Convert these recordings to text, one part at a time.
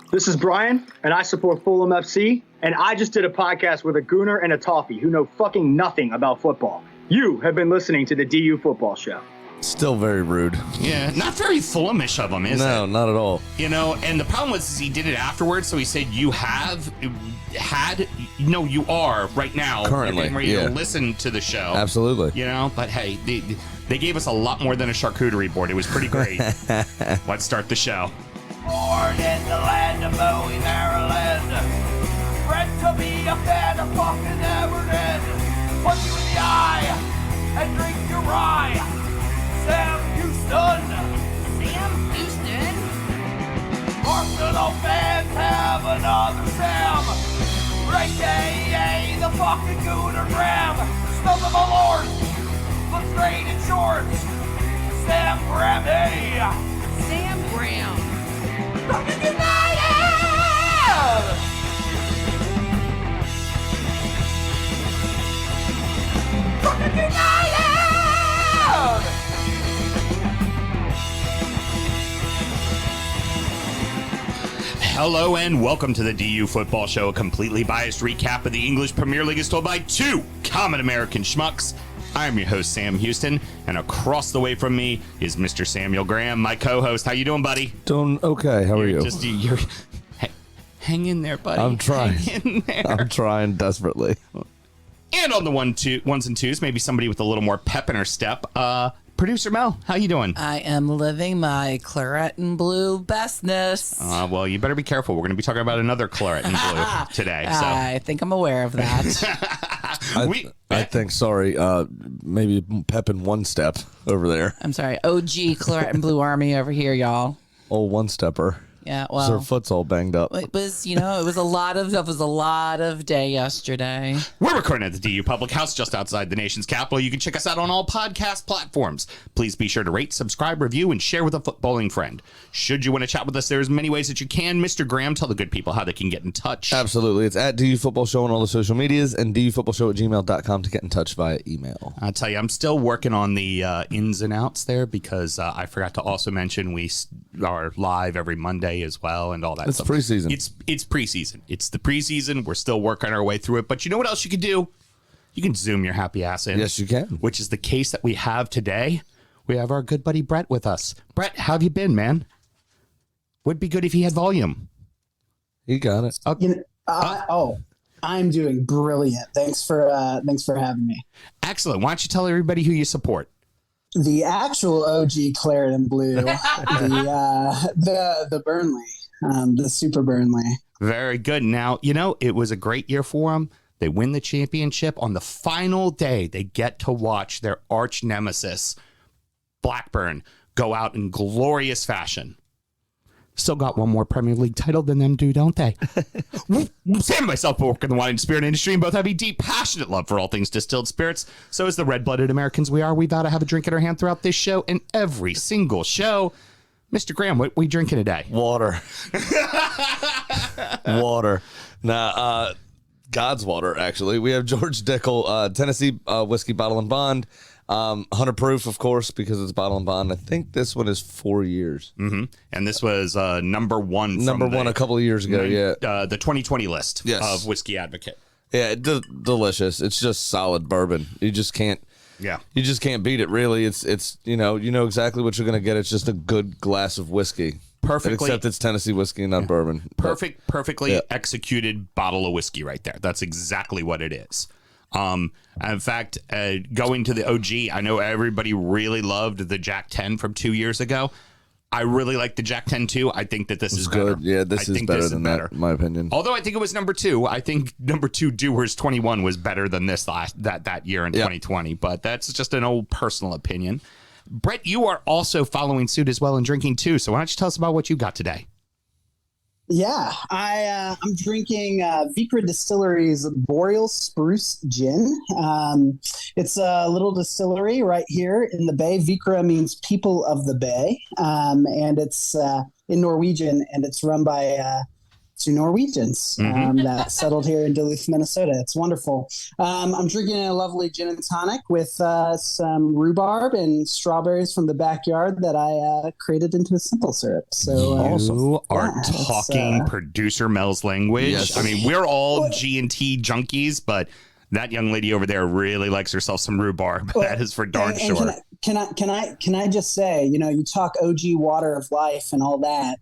This is Brian, and I support Fulham FC, and I just did a podcast with a gooner and a toffee who know fucking nothing about football. You have been listening to the DU Football Show. Still very rude. Yeah, not very Fulhamish of him, is it? No, not at all. You know, and the problem was he did it afterwards, so he said you are right now currently ready to listen to the show. Absolutely. You know, but hey, they gave us a lot more than a charcuterie board. It was pretty great. Let's start the show. Born in the land of Bowie, Maryland. Bred to be a fan of fucking Everton. Punch you in the eye and drink your rye. Sam Houston. Sam Houston? Arsenal fans have another Sam. AKA the fucking Gooner Graham. Stump of a lord. Looks great in shorts. Sam Prem. Sam Graham. Fucking United! Fucking United! Hello and welcome to the DU Football Show, a completely biased recap of the English Premier League as told by two common American schmucks. I'm your host, Sam Houston, and across the way from me is Mr. Samuel Graham, my co-host. How you doing, buddy? Doing okay. How are you? Hang in there, buddy. I'm trying. Hang in there. I'm trying desperately. And on the ones and twos, maybe somebody with a little more pep in her step. Producer Mel, how you doing? I am living my claret and blue bestness. Well, you better be careful. We're going to be talking about another claret and blue today. So. I think I'm aware of that. I think, sorry, maybe pep in one step over there. I'm sorry. OG claret and blue army over here, y'all. Old one-stepper. Yeah, So well, her foot's all banged up. it was a lot of day yesterday. We're recording at the DU Public House just outside the nation's capital. You can check us out on all podcast platforms. Please be sure to rate, subscribe, review, and share with a footballing friend. Should you want to chat with us, there's many ways that you can. Mr. Graham, tell the good people how they can get in touch. Absolutely. It's at DU Football Show on all the social medias and dufootballshow@gmail.com to get in touch via email. I'll tell you, I'm still working on the ins and outs there because I forgot to also mention we are live every Monday as well and all that It's stuff. preseason. It's preseason. It's the preseason. We're still working our way through it. But you know what else you can do? You can Zoom your happy ass in. Yes, you can. Which is the case that we have today. We have our good buddy Brett with us. Brett, how have you been, man? Would be good if he had volume. You got it. Okay. I'm doing brilliant. Thanks for having me. Excellent. Why don't you tell everybody who you support? The actual OG Claret and Blue, the Burnley, the Super Burnley. Very good. Now, it was a great year for them. They win the championship. On the final day, they get to watch their arch nemesis, Blackburn, go out in glorious fashion. Still got one more Premier League title than them do, don't they? Sam and myself work in the wine and spirit industry and both have a deep, passionate love for all things distilled spirits. So as the red-blooded Americans we are, we vow to have a drink in our hand throughout this show and every single show. Mr. Graham, what are we drinking today? Water. Water. Now, God's water, actually. We have George Dickel, Tennessee Whiskey Bottle and Bond. 100 proof, of course, because it's bottle and bond. I think this one is 4 years. Mm-hmm. And this was number one. Number one a couple of years ago, the 2020 list of Whiskey Advocate. Yeah, delicious. It's just solid bourbon. You just can't. Yeah, you just can't beat it. Really, it's you know exactly what you're gonna get. It's just a good glass of whiskey. Perfectly, except it's Tennessee whiskey, not bourbon. Perfectly executed bottle of whiskey right there. That's exactly what it is. In fact, going to the OG, I know everybody really loved the Jack 10 from 2 years ago. I really like the Jack 10 too. I think that this is good. Better. Yeah, this is better than that, in my opinion. Although I think it was number two. I think number two, Dewars 21, was better than this that year in 2020. But that's just an old personal opinion. Brett, you are also following suit as well and drinking too. So why don't you tell us about what you got today? Yeah, I'm drinking Vicra Distillery's Boreal Spruce Gin. It's a little distillery right here in the Bay. Vicra means people of the Bay, and it's in Norwegian, and it's run by Norwegians that settled here in Duluth, Minnesota. It's wonderful. I'm drinking a lovely gin and tonic with some rhubarb and strawberries from the backyard that I created into a simple syrup. So you are talking producer Mel's language. Yes. I mean, we're all G&T junkies, but that young lady over there really likes herself some rhubarb. That is for darn sure. Can I just say, you talk OG water of life and all that.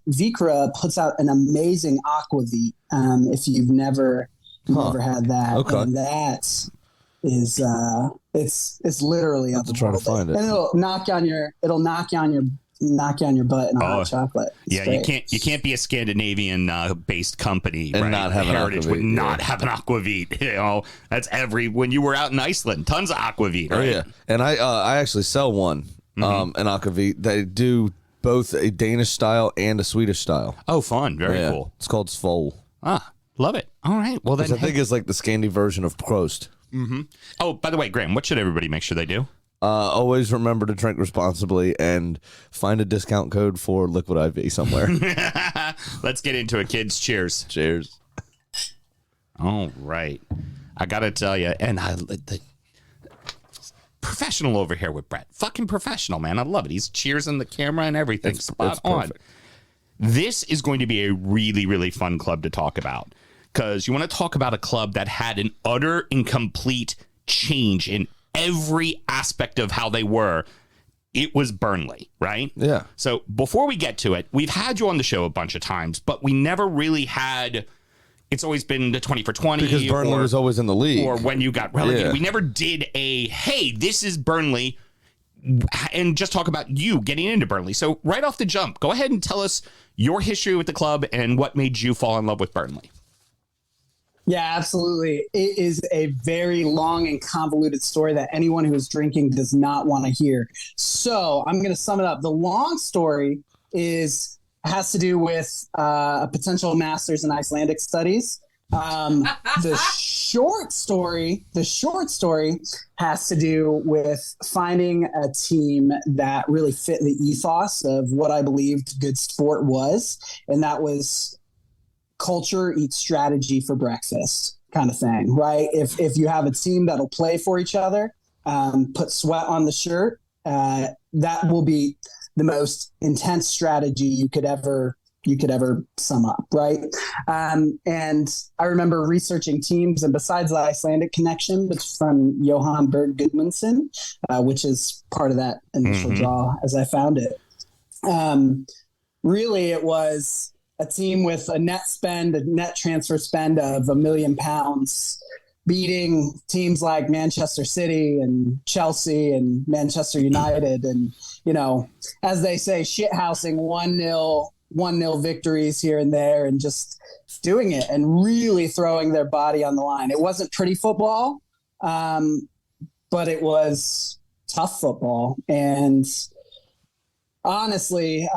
Vikra puts out an amazing aquavit. If you've never had that, and that is it's literally up to try to find it, and it'll knock you on your butt in a hot chocolate. You can't be a Scandinavian based company and not have Heritage an would not have an aquavit. That's when you were out in Iceland, tons of aquavit. Right? Oh yeah, and I actually sell one, an aquavit. They do both a Danish style and a Swedish style. Oh, fun! Very cool. It's called Svol. Love it. All right. Well, then I think it's like the Scandi version of Prost. Oh, by the way, Graham, what should everybody make sure they do? Always remember to drink responsibly and find a discount code for Liquid IV somewhere. Let's get into it, kids. Cheers. Cheers. All right. I got to tell you, and the professional over here with Brett. Fucking professional, man. I love it. He's cheersing the camera and everything. Spot on. Perfect. This is going to be a really, really fun club to talk about because you want to talk about a club that had an utter and complete change in every aspect of how they were. It was Burnley, right? Yeah. So before we get to it, we've had you on the show a bunch of times, but we never really had. It's always been the 20 for 20. Because Burnley was always in the league. Or when you got relegated. Yeah. We never did hey, this is Burnley, and just talk about you getting into Burnley. So right off the jump, go ahead and tell us your history with the club and what made you fall in love with Burnley. Yeah, absolutely. It is a very long and convoluted story that anyone who is drinking does not want to hear. So I'm going to sum it up. The long story has to do with a potential master's in Icelandic studies. The short story has to do with finding a team that really fit the ethos of what I believed good sport was, and that was culture eats strategy for breakfast kind of thing, right? If you have a team that'll play for each other, put sweat on the shirt, that will be the most intense strategy you could ever sum up, right? And I remember researching teams, and besides the Icelandic connection, it's from Johan Berg Gudmundsson, which is part of that initial draw as I found it. Really, it was a team with a net transfer spend of £1 million, beating teams like Manchester City and Chelsea and Manchester United. And, as they say, shithousing 1-0 victories here and there, and just doing it and really throwing their body on the line. It wasn't pretty football, but it was tough football. And honestly,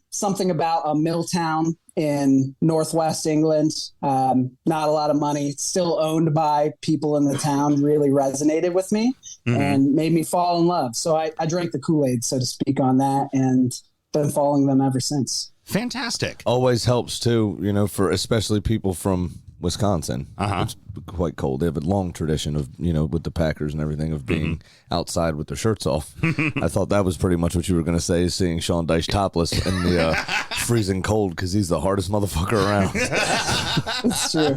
something about a mill town in Northwest England, not a lot of money, still owned by people in the town, really resonated with me and made me fall in love. So I drank the Kool-Aid, so to speak, on that, and been following them ever since. Fantastic. Always helps too, for especially people from Wisconsin. It's quite cold. They have a long tradition of, with the Packers and everything, of being outside with their shirts off. I thought that was pretty much what you were going to say, is seeing Sean Dyche topless in the freezing cold, because he's the hardest motherfucker around. It's true.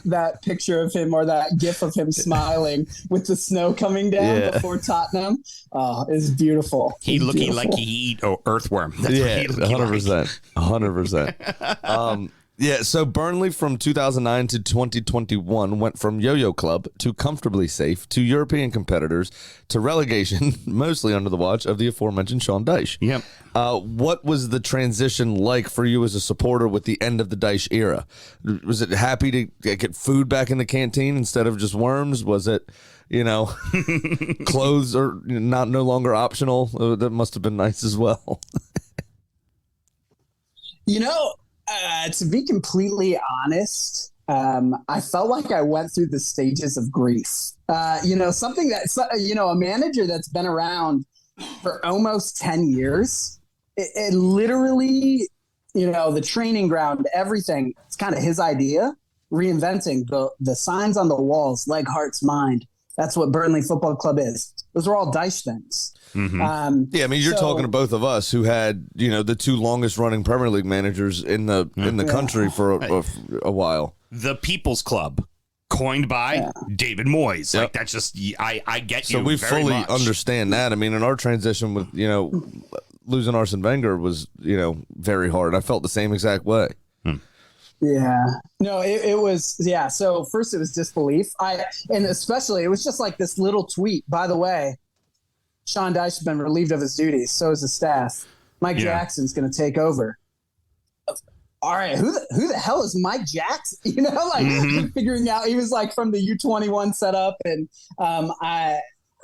That picture of him, or that gif of him smiling with the snow coming down before Tottenham, is beautiful. He looking like he eat earthworm. That's what he 100%. 100%. Yeah, so Burnley from 2009 to 2021 went from yo-yo club to comfortably safe to European competitors to relegation, mostly under the watch of the aforementioned Sean Dyche. Yep. What was the transition like for you as a supporter with the end of the Dyche era? Was it happy to get food back in the canteen instead of just worms? Was it, clothes are no longer optional? That must have been nice as well. To be completely honest, I felt like I went through the stages of grief. Something that's, a manager that's been around for almost 10 years, it literally the training ground, everything. It's kind of his idea, reinventing the signs on the walls, leg, hearts, mind. That's what Burnley Football Club is. Those are all Dyche things. Mm-hmm. Yeah, I mean, you're talking to both of us who had, the two longest running Premier League managers in the country for a while. The People's Club, coined by David Moyes. Yep. Like, that's just, I get you. So we very fully much. understand that. I mean, in our transition with, losing Arsene Wenger was, very hard. I felt the same exact way. Yeah, no, it was, So first it was disbelief. And especially it was just like this little tweet, by the way, Sean Dyche has been relieved of his duties. So is the staff. Mike Jackson's going to take over. All right. Who the hell is Mike Jackson? Figuring out, he was like from the U21 setup. And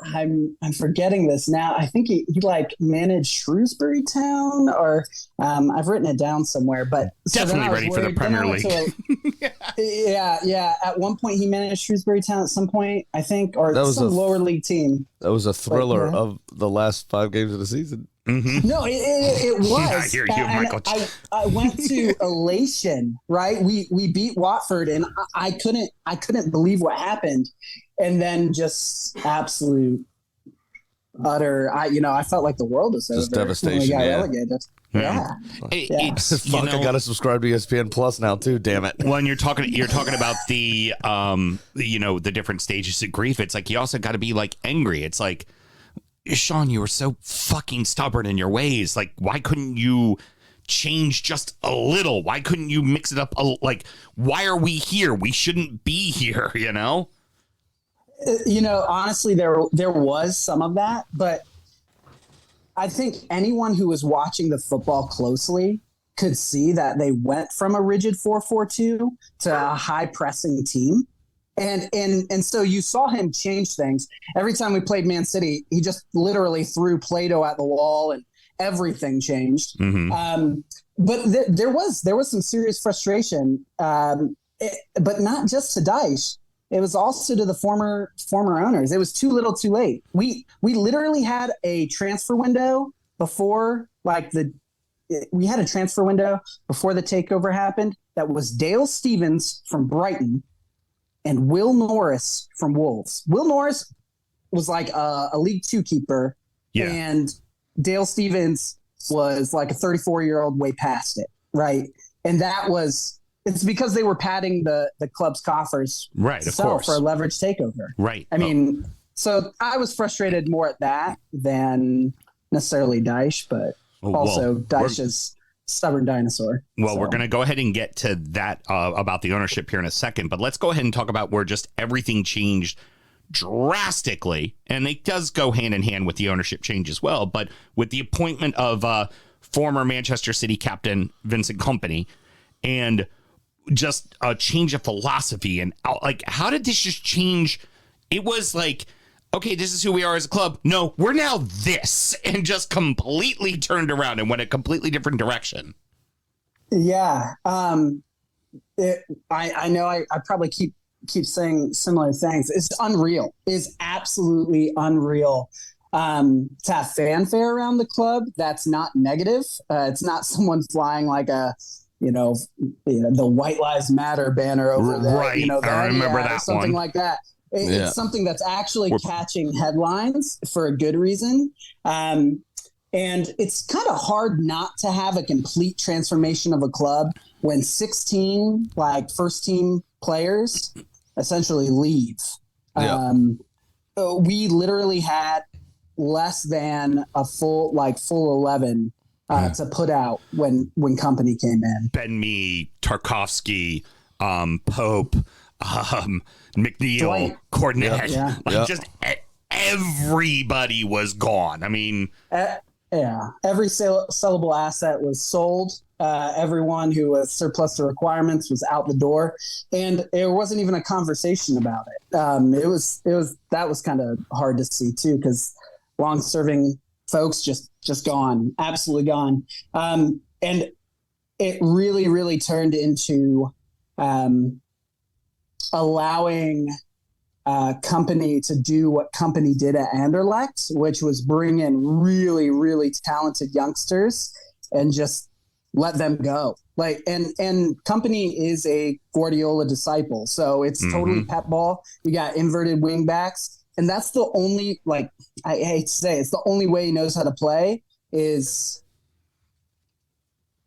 I'm forgetting this now. I think he like managed Shrewsbury Town, or I've written it down somewhere. But definitely ready for the Premier League. Yeah. At one point, he managed Shrewsbury Town. At some point, I think, or that was some lower league team. That was a thriller of the last 5 games of the season. Mm-hmm. No, it was. I hear you, Michael. I went to elation. Right, we beat Watford, and I couldn't believe what happened. And then just absolute, utter. I felt like the world was over. Just devastation. When we got relegated. Yeah. It's, I got to subscribe to ESPN Plus now too. Damn it. When you're talking about the the different stages of grief, it's like you also got to be like angry. It's like, Sean, you were so fucking stubborn in your ways. Like, why couldn't you change just a little? Why couldn't you mix it up? Why are we here? We shouldn't be here. Honestly, there was some of that, but I think anyone who was watching the football closely could see that they went from a rigid 4-4-2 to a high pressing team. And so you saw him change things. Every time we played Man City, he just literally threw Play-Doh at the wall and everything changed. Mm-hmm. But there was some serious frustration, but not just to Dyche. It was also to the former owners. It was too little, too late. We literally had a transfer window before, we had a transfer window before the takeover happened. That was Dale Stephens from Brighton and Will Norris from Wolves. Will Norris was like a League Two keeper, and Dale Stephens was like a 34-year-old way past it, right? And it's because they were padding the club's coffers, right? Of course, for a leverage takeover, right? I mean, so I was frustrated more at that than necessarily Dyche, but also Dyche's stubborn dinosaur. Well, we're going to go ahead and get to that about the ownership here in a second, but let's go ahead and talk about where just everything changed drastically, and it does go hand in hand with the ownership change as well. But with the appointment of former Manchester City captain Vincent Kompany, and just a change of philosophy, and how did this just change? It was like, okay, this is who we are as a club. No, we're now this, and just completely turned around and went a completely different direction. Yeah. I know I probably keep saying similar things. It's unreal. It's absolutely unreal to have fanfare around the club. That's not negative. It's not someone flying like the White Lives Matter banner over there. Right. I remember that something like that. It's something that's actually catching headlines for a good reason. And it's kind of hard not to have a complete transformation of a club when 16 first team players essentially leave. Yeah. We literally had less than a full 11 to put out when Kompany came in. Ben Mee, Tarkovsky, Pope, McNeil, Dwight. Cornet, Yeah. just everybody was gone. I mean, every sellable asset was sold. Everyone who was surplus to requirements was out the door, and there wasn't even a conversation about it. That was kind of hard to see too, because long-serving folks just gone, absolutely gone, and it really, really turned into allowing Kompany to do what Kompany did at Anderlecht, which was bring in really, really talented youngsters and just let them go. Like, and Kompany is a Guardiola disciple, so it's totally pep ball. You got inverted wing backs, and that's the only, like, I hate to say, it's the only way he knows how to play is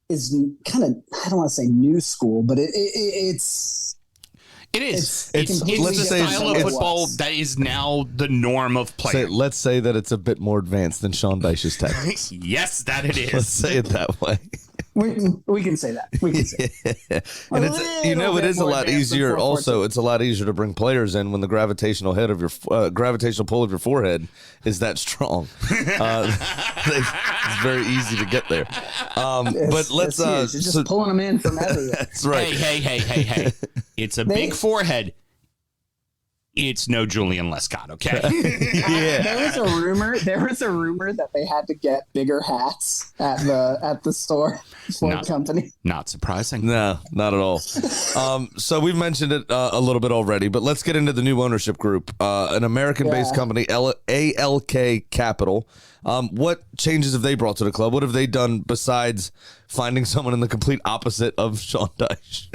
kind of, I don't want to say new school, but it's It's completely the style of different football that is now the norm of play. Let's say that it's a bit more advanced than Sean Dyche's tactics. Yes, that it is. Let's say it that way. We can say that. We can say it. And it's, you know, it is a lot easier. Also, it's a lot easier to bring players in when the gravitational head of your gravitational pull of your forehead is that strong. It's very easy to get there. But let's just pulling them in from everywhere. That's right. Hey. It's a big forehead. It's no Julian Lescott, okay? Yeah. There was a rumor that they had to get bigger hats at the store for Kompany. Not surprising. No, not at all. So we've mentioned it a little bit already, but let's get into the new ownership group. An American-based company, ALK Capital. What changes have they brought to the club? What have they done besides finding someone in the complete opposite of Sean Dyche?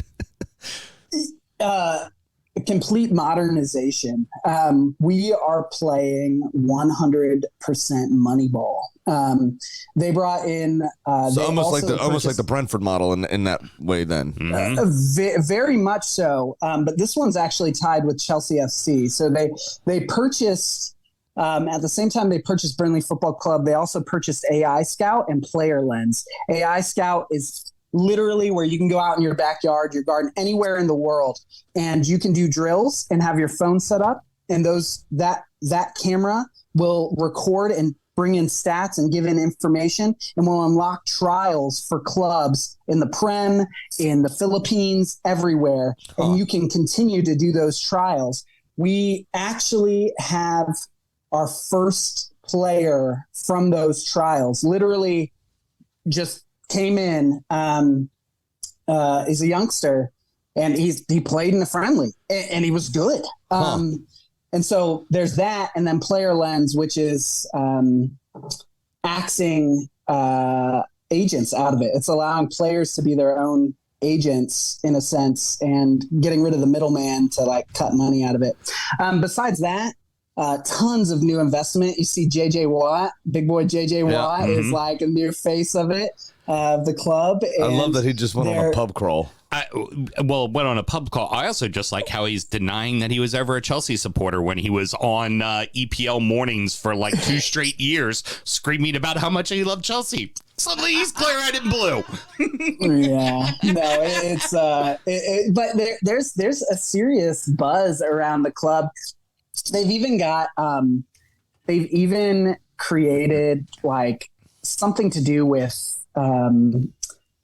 Complete modernization. We are playing 100% Moneyball. They brought in almost like the Brentford model in that way. Then very much so. But this one's actually tied with Chelsea FC. So they purchased. At the same time they purchased Burnley Football Club, they also purchased AI Scout and Player Lens. AI Scout is literally where you can go out in your backyard, your garden, anywhere in the world, and you can do drills and have your phone set up, and that camera will record and bring in stats and give in information, and will unlock trials for clubs in the Prem, in the Philippines, everywhere. And you can continue to do those trials. We actually have our first player from those trials, literally just came in, is a youngster, and he played in the friendly, and he was good. And so there's that, and then Player Lens, which is axing agents out of it. It's allowing players to be their own agents in a sense, and getting rid of the middleman to like cut money out of it. Besides that, tons of new investment. You see JJ Watt, big boy JJ Watt is like a new face of it. The club. I love that he just went on a pub crawl. Went on a pub crawl. I also just like how he's denying that he was ever a Chelsea supporter when he was on EPL mornings for like 2 straight years, screaming about how much he loved Chelsea. Suddenly he's clear-eyed and blue. Yeah, no, it's but there's a serious buzz around the club. They've even got created like something to do with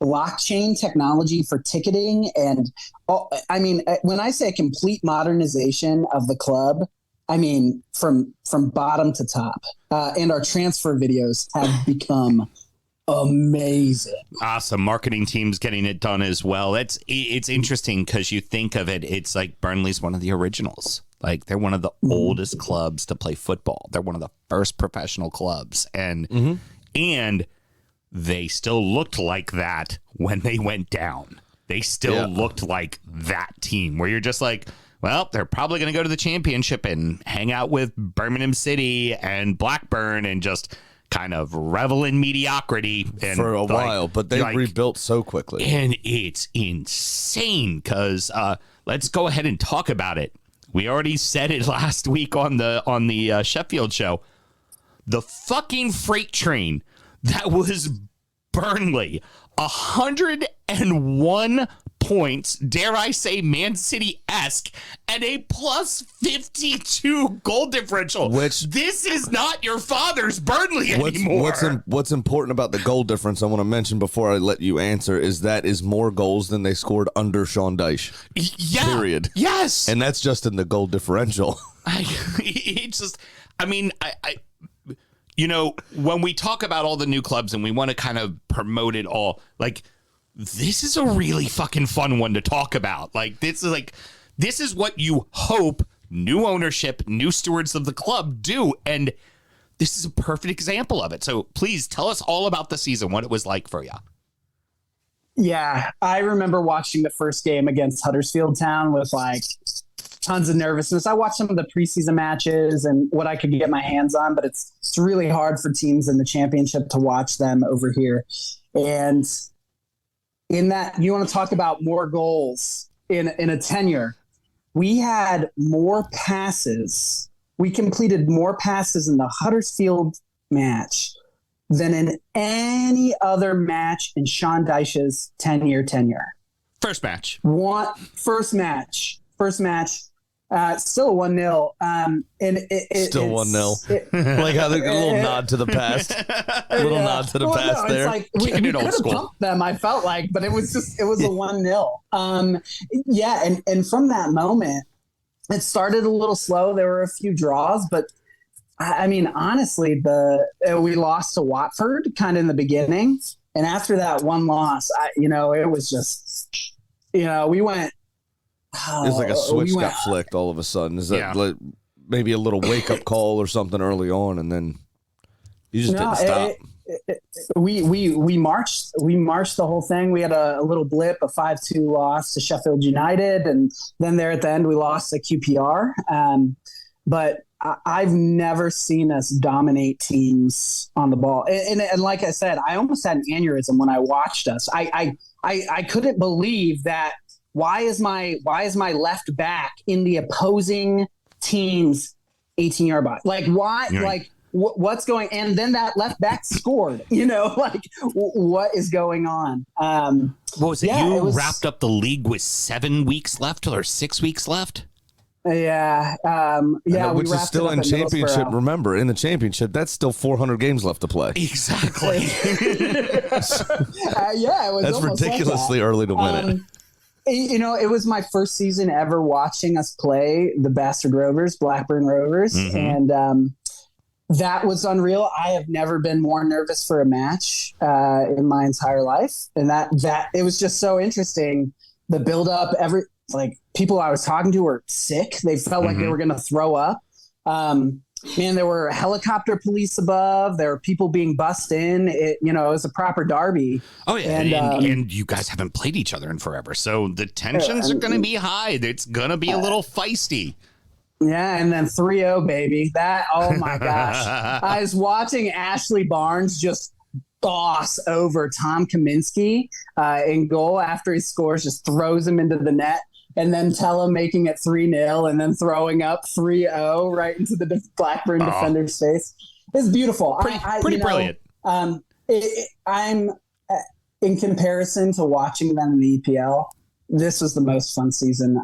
blockchain technology for ticketing. And I mean, when I say a complete modernization of the club, I mean from bottom to top. And our transfer videos have become amazing. Awesome. Marketing team's getting it done as well. It's interesting because you think of it, it's like Burnley's one of the originals. Like they're one of the oldest clubs to play football. They're one of the first professional clubs, and they still looked like that when they went down. They still looked like that team where you're just like, well, they're probably going to go to the championship and hang out with Birmingham City and Blackburn and just kind of revel in mediocrity and for a while, but they rebuilt so quickly. And it's insane because let's go ahead and talk about it. We already said it last week on the Sheffield show. The fucking freight train that was Burnley, 101 points, dare I say Man City-esque, and a plus 52 goal differential. This is not your father's Burnley anymore. What's important about the goal difference I want to mention before I let you answer is that is more goals than they scored under Sean Dyche. Yeah. Period. Yes. And that's just in the goal differential. You know, when we talk about all the new clubs and we want to kind of promote it all, like, this is a really fucking fun one to talk about. Like, this is what you hope new ownership, new stewards of the club do. And this is a perfect example of it. So please tell us all about the season, what it was like for you. Yeah, I remember watching the first game against Huddersfield Town with like tons of nervousness. I watched some of the preseason matches and what I could get my hands on, but it's really hard for teams in the championship to watch them over here. And in that, you want to talk about more goals in a tenure. We had more passes. We completed more passes in the Huddersfield match than in any other match in Sean Dyche's 10-year tenure. First match. First match. Still 1-0. And Still 1-0. Like how the little nod to the past. Nod to the past there. It's like we could have pumped them, I felt like, but it was a 1-0. Yeah, and from that moment, it started a little slow. There were a few draws, but I mean, honestly, we lost to Watford kind of in the beginning, and after that one loss, it was just, we went. It's like a switch got flicked all of a sudden. Is that like maybe a little wake up call or something early on, and then you just didn't stop? We marched the whole thing. We had a little blip, a 5-2 loss to Sheffield United, and then there at the end we lost to QPR. But I've never seen us dominate teams on the ball. And like I said, I almost had an aneurysm when I watched us. I couldn't believe that. Why is my left back in the opposing team's 18-yard box? Like why? Yeah. Like what's going? And then that left back scored. Like what is going on? What was it? You wrapped up the league with 7 weeks left or 6 weeks left. Yeah. Which is still in championship. Remember, in the championship, that's still 400 games left to play. Exactly. It was. That's ridiculously early to win it. It was my first season ever watching us play the Bastard Rovers, Blackburn Rovers, and that was unreal. I have never been more nervous for a match in my entire life, and that it was just so interesting. The build up, people I was talking to were sick. They felt like they were going to throw up. There were helicopter police above. There were people being bussed in. It was a proper derby. Oh yeah, and you guys haven't played each other in forever, so the tensions are going to be high. It's going to be a little feisty. Yeah, and then 3-0, baby. That, oh my gosh. I was watching Ashley Barnes just boss over Tom Kaminsky in goal after he scores, just throws him into the net. And then Tella making it 3-0 and then throwing up 3-0 right into the Blackburn defender's face. It's beautiful. Pretty brilliant. I'm in comparison to watching them in the EPL, this was the most fun season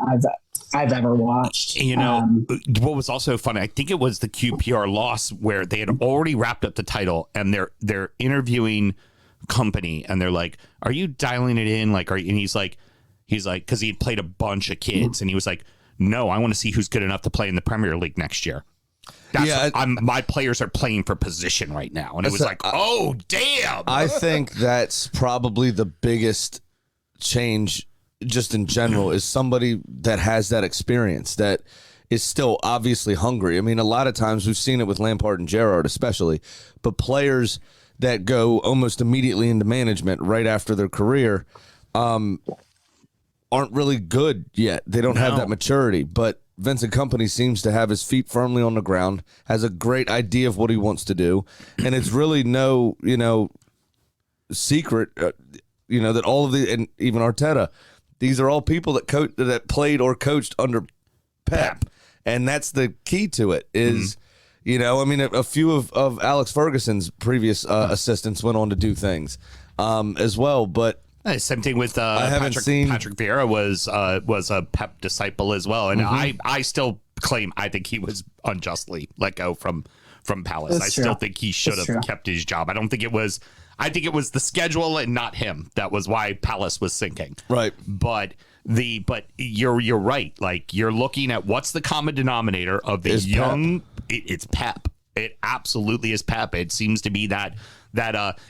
I've ever watched. What was also fun, I think it was the QPR loss where they had already wrapped up the title and they're interviewing Kompany and they're like, "Are you dialing it in?" He's like, because he had played a bunch of kids, and he was like, "No, I want to see who's good enough to play in the Premier League next year. My players are playing for position right now." And it was like, oh, damn. I think that's probably the biggest change just in general is somebody that has that experience, that is still obviously hungry. I mean, a lot of times we've seen it with Lampard and Gerrard especially, but players that go almost immediately into management right after their career aren't really good yet. They don't have that maturity, but Vincent Kompany seems to have his feet firmly on the ground, has a great idea of what he wants to do, and it's really no, secret, that all of the, and even Arteta, these are all people that played or coached under Pep, and that's the key to it is, a few of Alex Ferguson's previous assistants went on to do things as well, but same thing with Patrick Vieira was a Pep disciple as well, and I still claim I think he was unjustly let go from Palace. That's I still think he should have kept his job. I think it was the schedule and not him that was why Palace was sinking. Right, but you're right. Like you're looking at what's the common denominator of the young. It's Pep. It absolutely is Pep. It seems to be that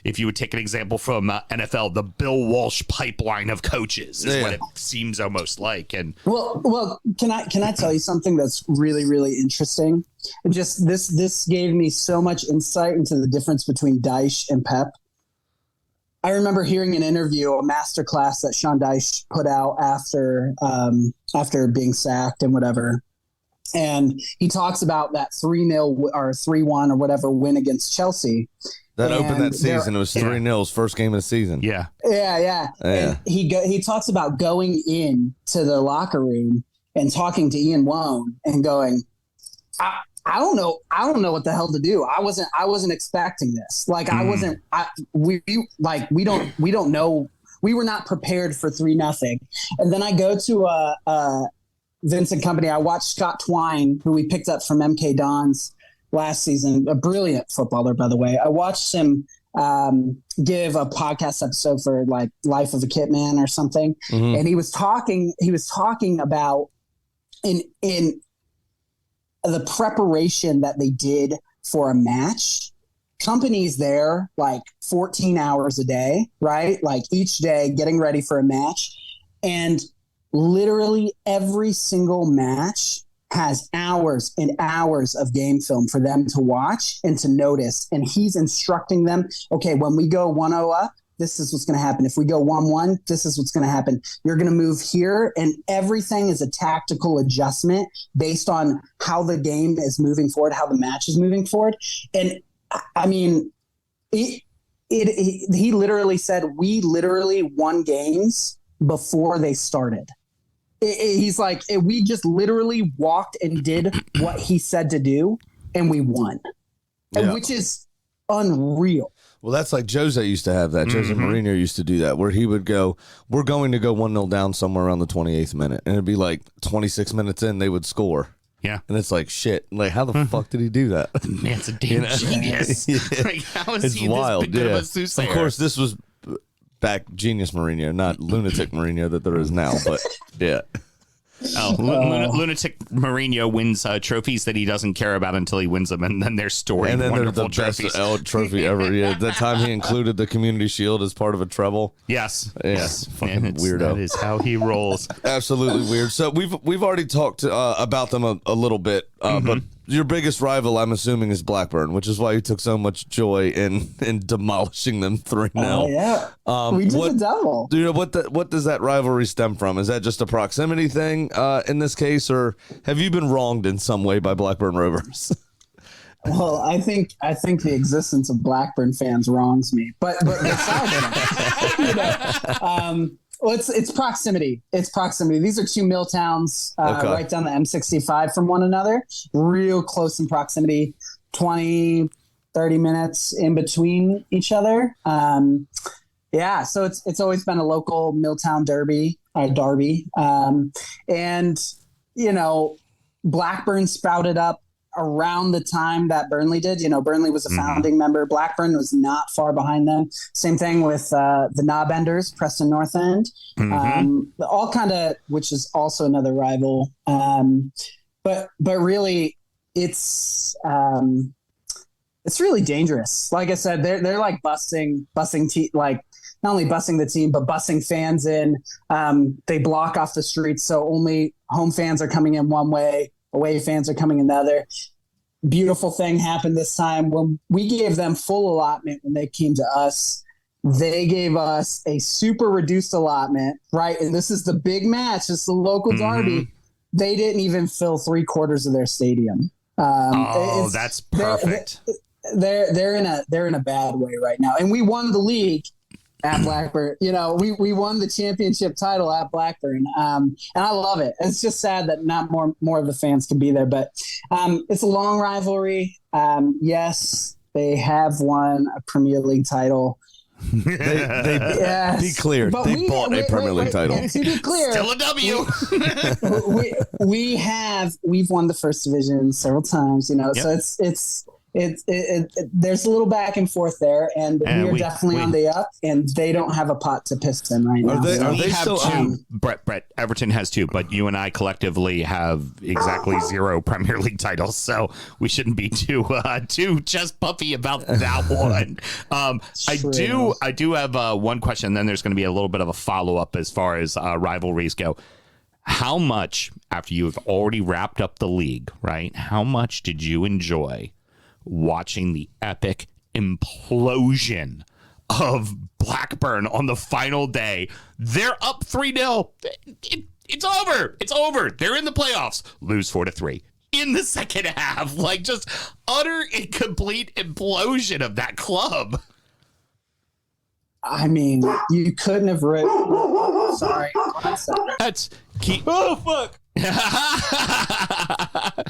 if you would take an example from NFL, the Bill Walsh pipeline of coaches is what it seems almost like. And well, can I tell you something that's really, really interesting? Just this gave me so much insight into the difference between Dyche and Pep. I remember hearing an interview, a masterclass that Sean Dyche put out after being sacked and whatever. And he talks about that 3-0 or 3-1 or whatever win against Chelsea. That opened that season. It was 3-0, first game of the season. Yeah. And he talks about going in to the locker room and talking to Ian Wone and going, I don't know what the hell to do. I wasn't expecting this. Like we don't know. We were not prepared for 3-0. And then I go to Vincent Kompany. I watched Scott Twine, who we picked up from MK Dons last season, a brilliant footballer, by the way. I watched him give a podcast episode for like Life of a Kitman or something. Mm-hmm. And he was talking about in the preparation that they did for a match. Kompany's there like 14 hours a day, right? Like each day getting ready for a match. And literally every single match has hours and hours of game film for them to watch and to notice. And he's instructing them, okay, when we go 1-0 up, this is what's going to happen. If we go 1-1, this is what's going to happen. You're going to move here. And everything is a tactical adjustment based on how the game is moving forward, how the match is moving forward. And I mean, he literally said, we literally won games before they started. He's like, we just literally walked and did what he said to do, and we won, which is unreal. Well, that's like Jose used to have that. Jose Mourinho used to do that, where he would go, we're going to go 1-0 down somewhere around the 28th minute. And it'd be like 26 minutes in, they would score. Yeah. And it's like, shit, like, how the fuck did he do that? Man's a damn genius. Like, how is he wild, this big of a soothsayer? Of course, this was back genius Mourinho, not lunatic Mourinho that there is now, but yeah. Lunatic Mourinho wins trophies that he doesn't care about until he wins them, and then they're stored. And then they're the trophies. best trophy ever. Yeah, that time he included the Community Shield as part of a treble. Yes, fucking weirdo. That is how he rolls. Absolutely weird. So we've already talked about them a little bit, but your biggest rival, I'm assuming, is Blackburn, which is why you took so much joy in demolishing them 3-0. Yeah, we did the double. Do you know what does that rivalry stem from? Is that just a proximity thing in this case, or have you been wronged in some way by Blackburn Rovers? Well, I think the existence of Blackburn fans wrongs me, but besides that, well, it's proximity. It's proximity. These are two mill towns right down the M65 from one another, real close in proximity, 20, 30 minutes in between each other. So it's always been a local Milltown derby. And, you know, Blackburn sprouted up around the time that Burnley did. You know, Burnley was a founding member. Blackburn was not far behind them. Same thing with the Knobenders, Preston North End. All kind of, which is also another rival. But really, it's really dangerous. Like I said, they're like busing like not only busing the team, but busing fans in. They block off the streets, so only home fans are coming in one way. Away fans are coming in the other. Beautiful thing happened this time when we gave them full allotment when they came to us. They gave us a super reduced allotment, right? And this is the big match. It's the local derby. They didn't even fill 3/4 of their stadium. That's perfect. They're in a bad way right now, and we won the league at Blackburn. You know, we won the championship title at Blackburn, and I love it. It's just sad that not more of the fans can be there, but it's a long rivalry. Yes, they have won a Premier League title. Yes. Be clear, they bought a Premier League title. To be clear, still a W. We've won the first division several times. You know, so it's there's a little back and forth there, and we're definitely on the up, and they don't have a pot to piss in right now. Are they still two? Brett, Everton has two, but you and I collectively have exactly 0 Premier League titles, so we shouldn't be too chest puffy about that one. I do have one question, and then there's going to be a little bit of a follow up as far as rivalries go. How much, after you've already wrapped up the league, right? How much did you enjoy watching the epic implosion of Blackburn on the final day. They're up 3-0. It's over. It's over. They're in the playoffs. Lose 4-3 in the second half. Like, just utter and complete implosion of that club. I mean, you couldn't have written. Sorry. That's key. Oh, fuck.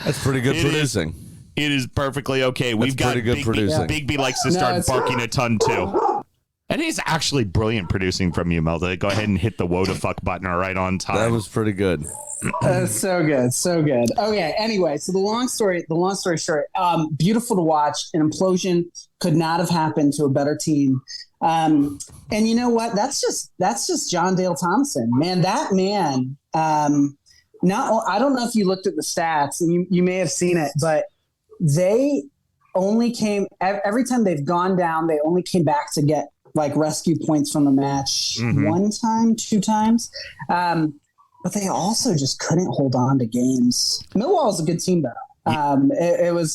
That's pretty good producing. It is perfectly okay. We've got pretty good producing. Big B likes to start barking a ton too. And it's actually brilliant producing from you, Melda. Go ahead and hit the "woe to fuck" button right on time. That was pretty good. So good, so good. Okay, anyway, so the long story short, beautiful to watch. An implosion could not have happened to a better team. And you know what? That's just John Dale Thompson, man. That man. I don't know if you looked at the stats, and you may have seen it, but they only came every time they've gone down. They only came back to get like rescue points from the match one time, two times. But they also just couldn't hold on to games. Millwall's a good team, though. It was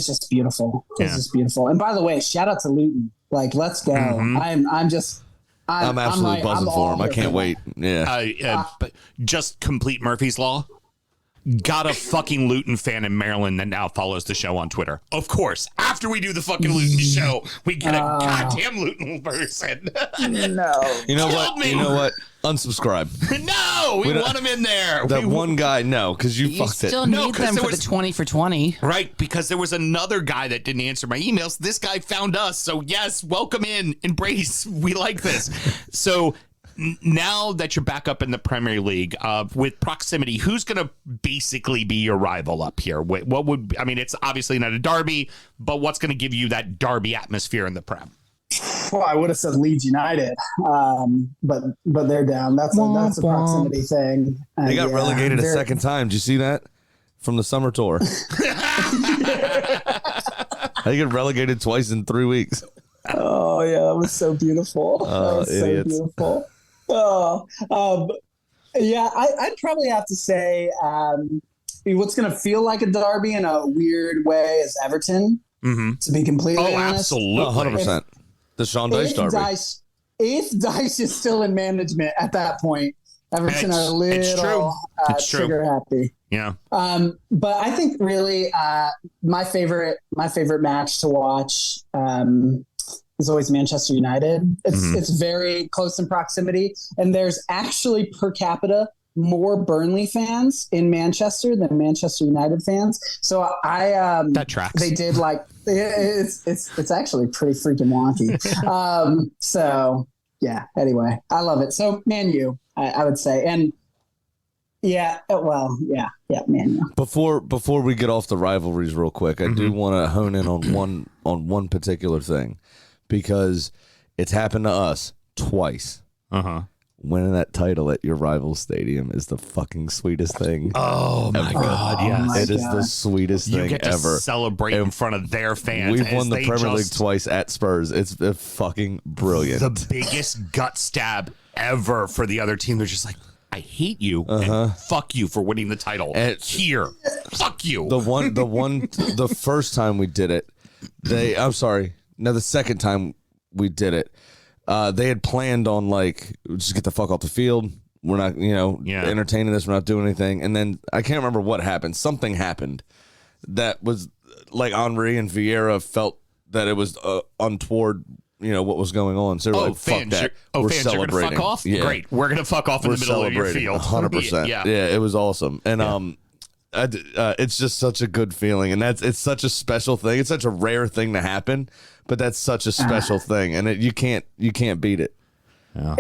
just beautiful. It was just beautiful. And by the way, shout out to Luton. Like, let's go. I'm absolutely buzzing for him. I can't wait. Yeah. But just complete Murphy's Law. Got a fucking Luton fan in Maryland that now follows the show on Twitter. Of course, after we do the fucking Luton show, we get a goddamn Luton person. No. You know what? You know what? Unsubscribe. No, we want him in there. That one guy, no, because you fucked it. Still need them for the 20 for 20. Right, because there was another guy that didn't answer my emails. This guy found us. So, yes, welcome in. Embrace. We like this. So, now that you're back up in the Premier League, with proximity, who's going to basically be your rival up here? What would, I mean, it's obviously not a derby, but what's going to give you that derby atmosphere in the Prem? Well, I would have said Leeds United, but they're down. That's a proximity thing. They got relegated a second time. Did you see that from the summer tour? They get relegated twice in 3 weeks. Oh yeah, that was so beautiful. That was so beautiful. Yeah, I'd probably have to say what's going to feel like a derby in a weird way is Everton. To be completely honest, absolutely, 100%. The Sean Dyche derby. If Dyche is still in management at that point, Everton are a little trigger happy. Yeah. But I think really my favorite match to watch is always Manchester United. It's very close in proximity, and there's actually per capita more Burnley fans in Manchester than Manchester United fans. So that tracks. They did like it's actually pretty freaking wonky. So yeah. Anyway, I love it. So Man U, I would say, and yeah, Man U. Before we get off the rivalries real quick, I do want to hone in on one particular thing, because it's happened to us twice. Winning that title at your rival stadium is the fucking sweetest thing. Oh my God, yes. It is the sweetest thing ever. You get to celebrate in front of their fans. We've won the Premier League twice at Spurs. It's fucking brilliant. The biggest gut stab ever for the other team. They're just like, I hate you and fuck you for winning the title. Here, fuck you. The first time we did it, the second time we did it, they had planned on like, just get the fuck off the field. We're not, entertaining this. We're not doing anything. And then I can't remember what happened. Something happened that was like Henry and Vieira felt that it was untoward, what was going on. So they're like, fuck that. We're fans, celebrating. You're going to fuck off? Yeah. Great. We're going to fuck off in the middle of your field. 100%. Yeah, it was awesome. And it's just such a good feeling. And it's such a special thing. It's such a rare thing to happen. But that's such a special thing, and you can't beat it. Yeah.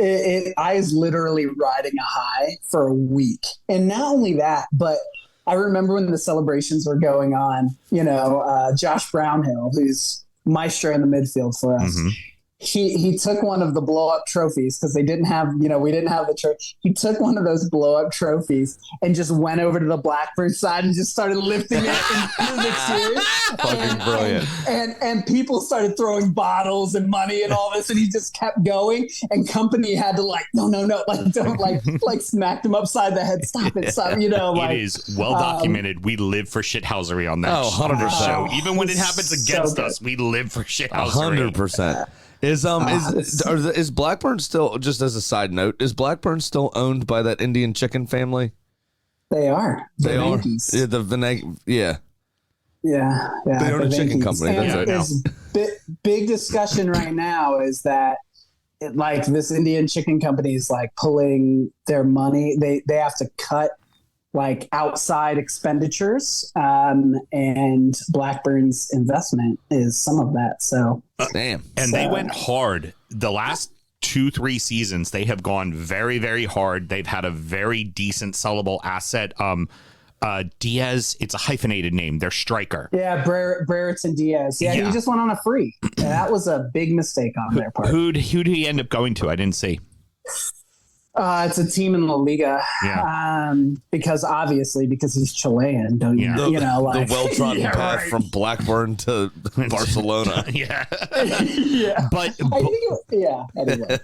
I was literally riding a high for a week, and not only that, but I remember when the celebrations were going on. Josh Brownhill, who's maestro in the midfield for us, he took one of the blow up trophies because we didn't have the trophy. He took one of those blow up trophies and just went over to the Blackburn side and just started lifting it in front of the cheers. Fucking brilliant. And people started throwing bottles and money and all this, and he just kept going. And Kompany had to no, don't smacked him upside the head. Stop it, stop. It is well documented. We live for shithousery on that 100%. show. Even when it happens against us, we live for shithousery. 100%. Is Blackburn still, just as a side note, is Blackburn still owned by that Indian chicken family? They are. They are. Yankees. Yeah, the Veneg. Yeah. Yeah. They own a chicken company. That's right. Big discussion right now is that this Indian chicken company is pulling their money. They have to cut outside expenditures, and Blackburn's investment is some of that. So damn. And they went hard the last 2-3 seasons. They have gone very, very hard. They've had a very decent sellable asset. Diaz, it's a hyphenated name. They're striker. Yeah, Brereton Diaz. Yeah, he just went on a free. That was a big mistake on their part. Who did he end up going to? I didn't see. It's a team in La Liga. Yeah. Because he's Chilean, don't you? The The well-trodden path from Blackburn to Barcelona. Yeah. Yeah. But anyway.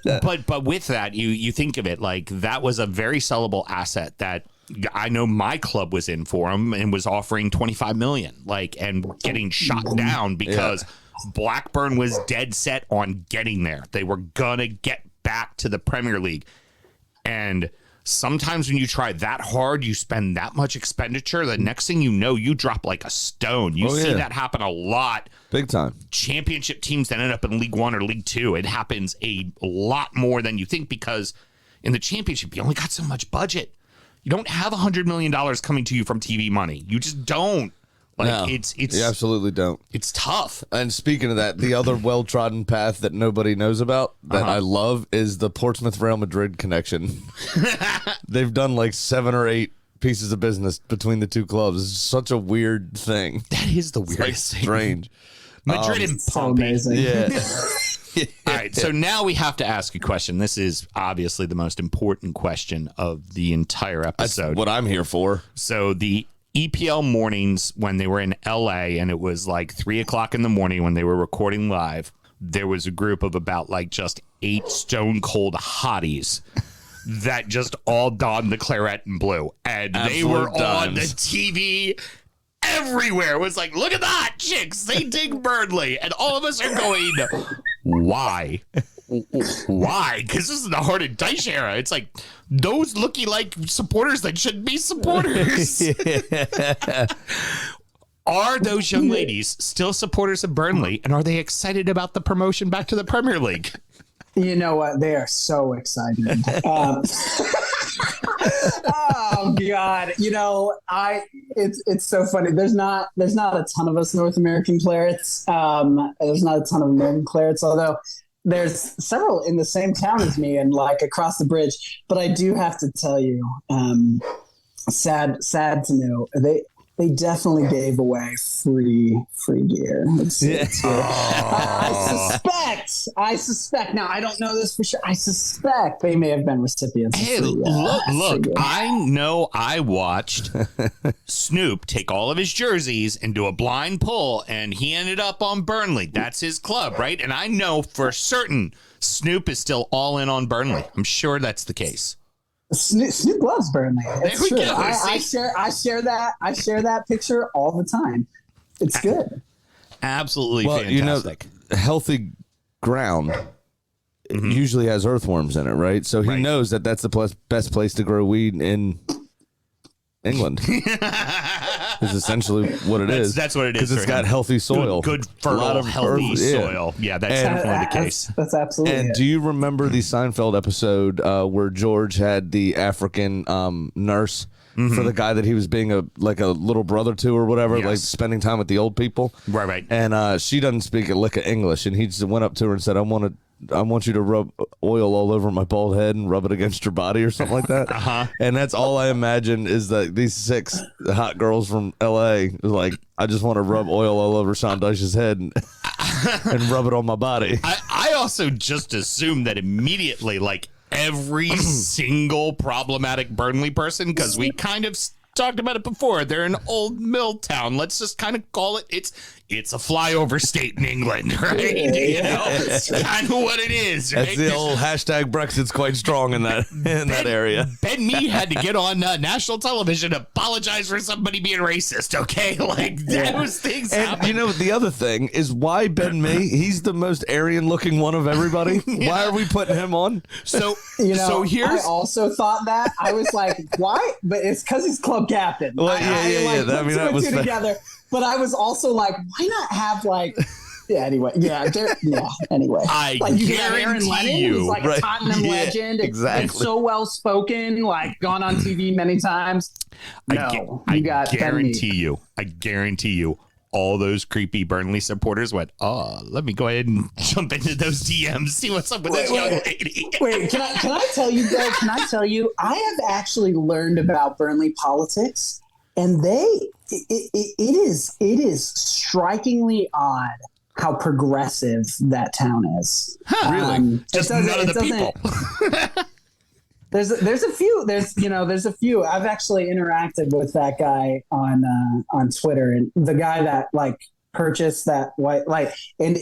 But with that, you think of it that was a very sellable asset that I know my club was in for him and was offering 25 million, and getting shot down because Blackburn was dead set on getting there. They were gonna get back to the Premier League. And sometimes when you try that hard, you spend that much expenditure, the next thing you know, you drop like a stone. You see that happen a lot. Big time. Championship teams that end up in League One or League Two, it happens a lot more than you think, because in the championship, you only got so much budget. You don't have $100 million coming to you from TV money. You just don't. No, it's you absolutely don't. It's tough. And speaking of that, the other well-trodden path that nobody knows about that I love is the Portsmouth Real Madrid connection. They've done 7 or 8 pieces of business between the two clubs. It's such a weird thing. That is the weirdest thing. Strange. Madrid and So Pompey. amazing. Yeah. All right, so now we have to ask a question. This is obviously the most important question of the entire That's episode. what I'm here for. So the EPL mornings when they were in LA, and it was 3 o'clock in the morning when they were recording live, there was a group of about just 8 stone cold hotties that just all donned the claret and blue, and they were on the TV everywhere. It was look at that, chicks, they dig Burnley, and all of us are going, why? Why? Because this is the heart of Dyche era. It's those looking like supporters that shouldn't be supporters. Are those young ladies still supporters of Burnley, and are they excited about the promotion back to the Premier League? You know what? They are so excited. Oh God! It's so funny. There's not a ton of us North American Clarets. There's not a ton of American Clarets, although there's several in the same town as me and across the bridge. But I do have to tell you, sad to know, they definitely gave away free gear. It's I suspect. Now, I don't know this for sure. I suspect they may have been recipients. Hey, look, I know I watched Snoop take all of his jerseys and do a blind pull, and he ended up on Burnley. That's his club, right? And I know for certain Snoop is still all in on Burnley. I'm sure that's the case. Snoop loves Burnley. It's true. Go. I share that picture all the time. It's good. Absolutely fantastic. Healthy ground usually has earthworms in it, right? So he knows that that's the best place to grow weed in England. Is essentially what it is. That's what it is. Because it's got healthy soil. Good fertile, healthy soil. Yeah, that's definitely the case. That's absolutely And do you remember the Seinfeld episode where George had the African nurse for the guy that he was being a little brother to or whatever, spending time with the old people? Right. And she doesn't speak a lick of English, and he just went up to her and said, I want you to rub oil all over my bald head and rub it against your body or something like that. And that's all I imagine is that these 6 hot girls from LA I just want to rub oil all over Sean Dyche's head and rub it on my body. I I also just assumed that immediately, like every single problematic Burnley person, because we kind of talked about it before. They're an old mill town. Let's just kind of call it. It's a flyover state in England, right? You know, it's kind of what it is. Right? That's the old hashtag Brexit's quite strong in that that area. Ben Mee had to get on national television to apologize for somebody being racist. Okay, like those things. And happen. you know the other thing is why Ben Mee? He's the most Aryan-looking one of everybody. Why are we putting him on? So I here's also thought that. I was like, why? But it's because he's club captain. Well, I that was fair. together. But I was also like, why not have like, anyway. I Like you got Aaron guarantee Lennon, you, who's like right. a Tottenham legend, exactly. and so well spoken, like gone on TV many times. No, I you got guarantee you, all those creepy Burnley supporters went, let me go ahead and jump into those DMs, see what's up with this young lady. Wait, can I tell you, though? Can I tell you? I have actually learned about Burnley politics, and it is strikingly odd how progressive that town is. Huh, really? Just none of the people. There's a few. There's a few. I've actually interacted with that guy on Twitter, and the guy that like purchased that white and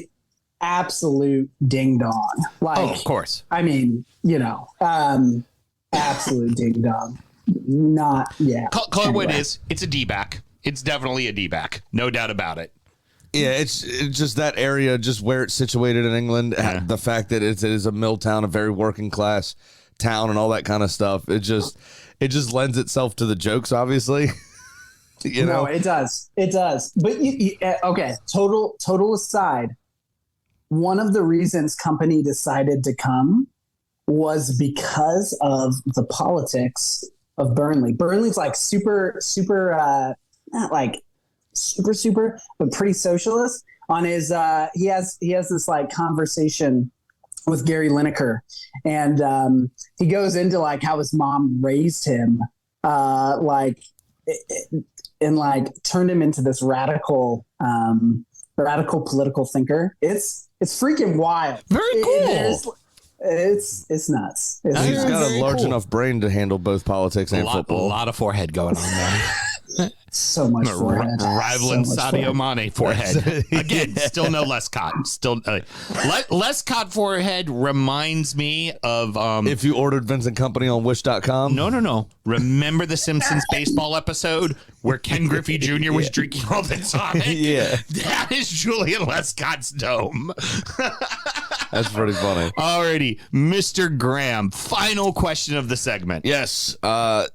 absolute ding dong. Like, Oh, of course. I mean, absolute ding dong. Not Call it what it Anyway. is. It's a D-back. It's definitely a D-back. No doubt about it. Yeah, it's just that area, just where it's situated in England. The fact that it is a mill town, a very working class town, and all that kind of stuff. It just lends itself to the jokes, obviously. No, it does. It does. But okay, total aside. One of the reasons Kompany decided to come was because of the politics of Burnley. Burnley's like super, not like super, but pretty socialist. On his, he has this like conversation with Gary Lineker, and he goes into like how his mom raised him, and like turned him into this radical political thinker. It's freaking wild. Very cool. It's nuts. He's got a very large cool. enough brain to handle both politics and A football. lot of forehead going on there. So much forehead. Rivaling So much Sadio forehead. Mane forehead. Again, still no Lescott. Still Lescott forehead reminds me of If you ordered Vincent Kompany on Wish.com. No. Remember the Simpsons baseball episode where Ken Griffey Jr. was drinking all the tonic? Yeah. That is Julian Lescott's dome. That's pretty funny. Alrighty, Mr. Graham, final question of the segment. Yes,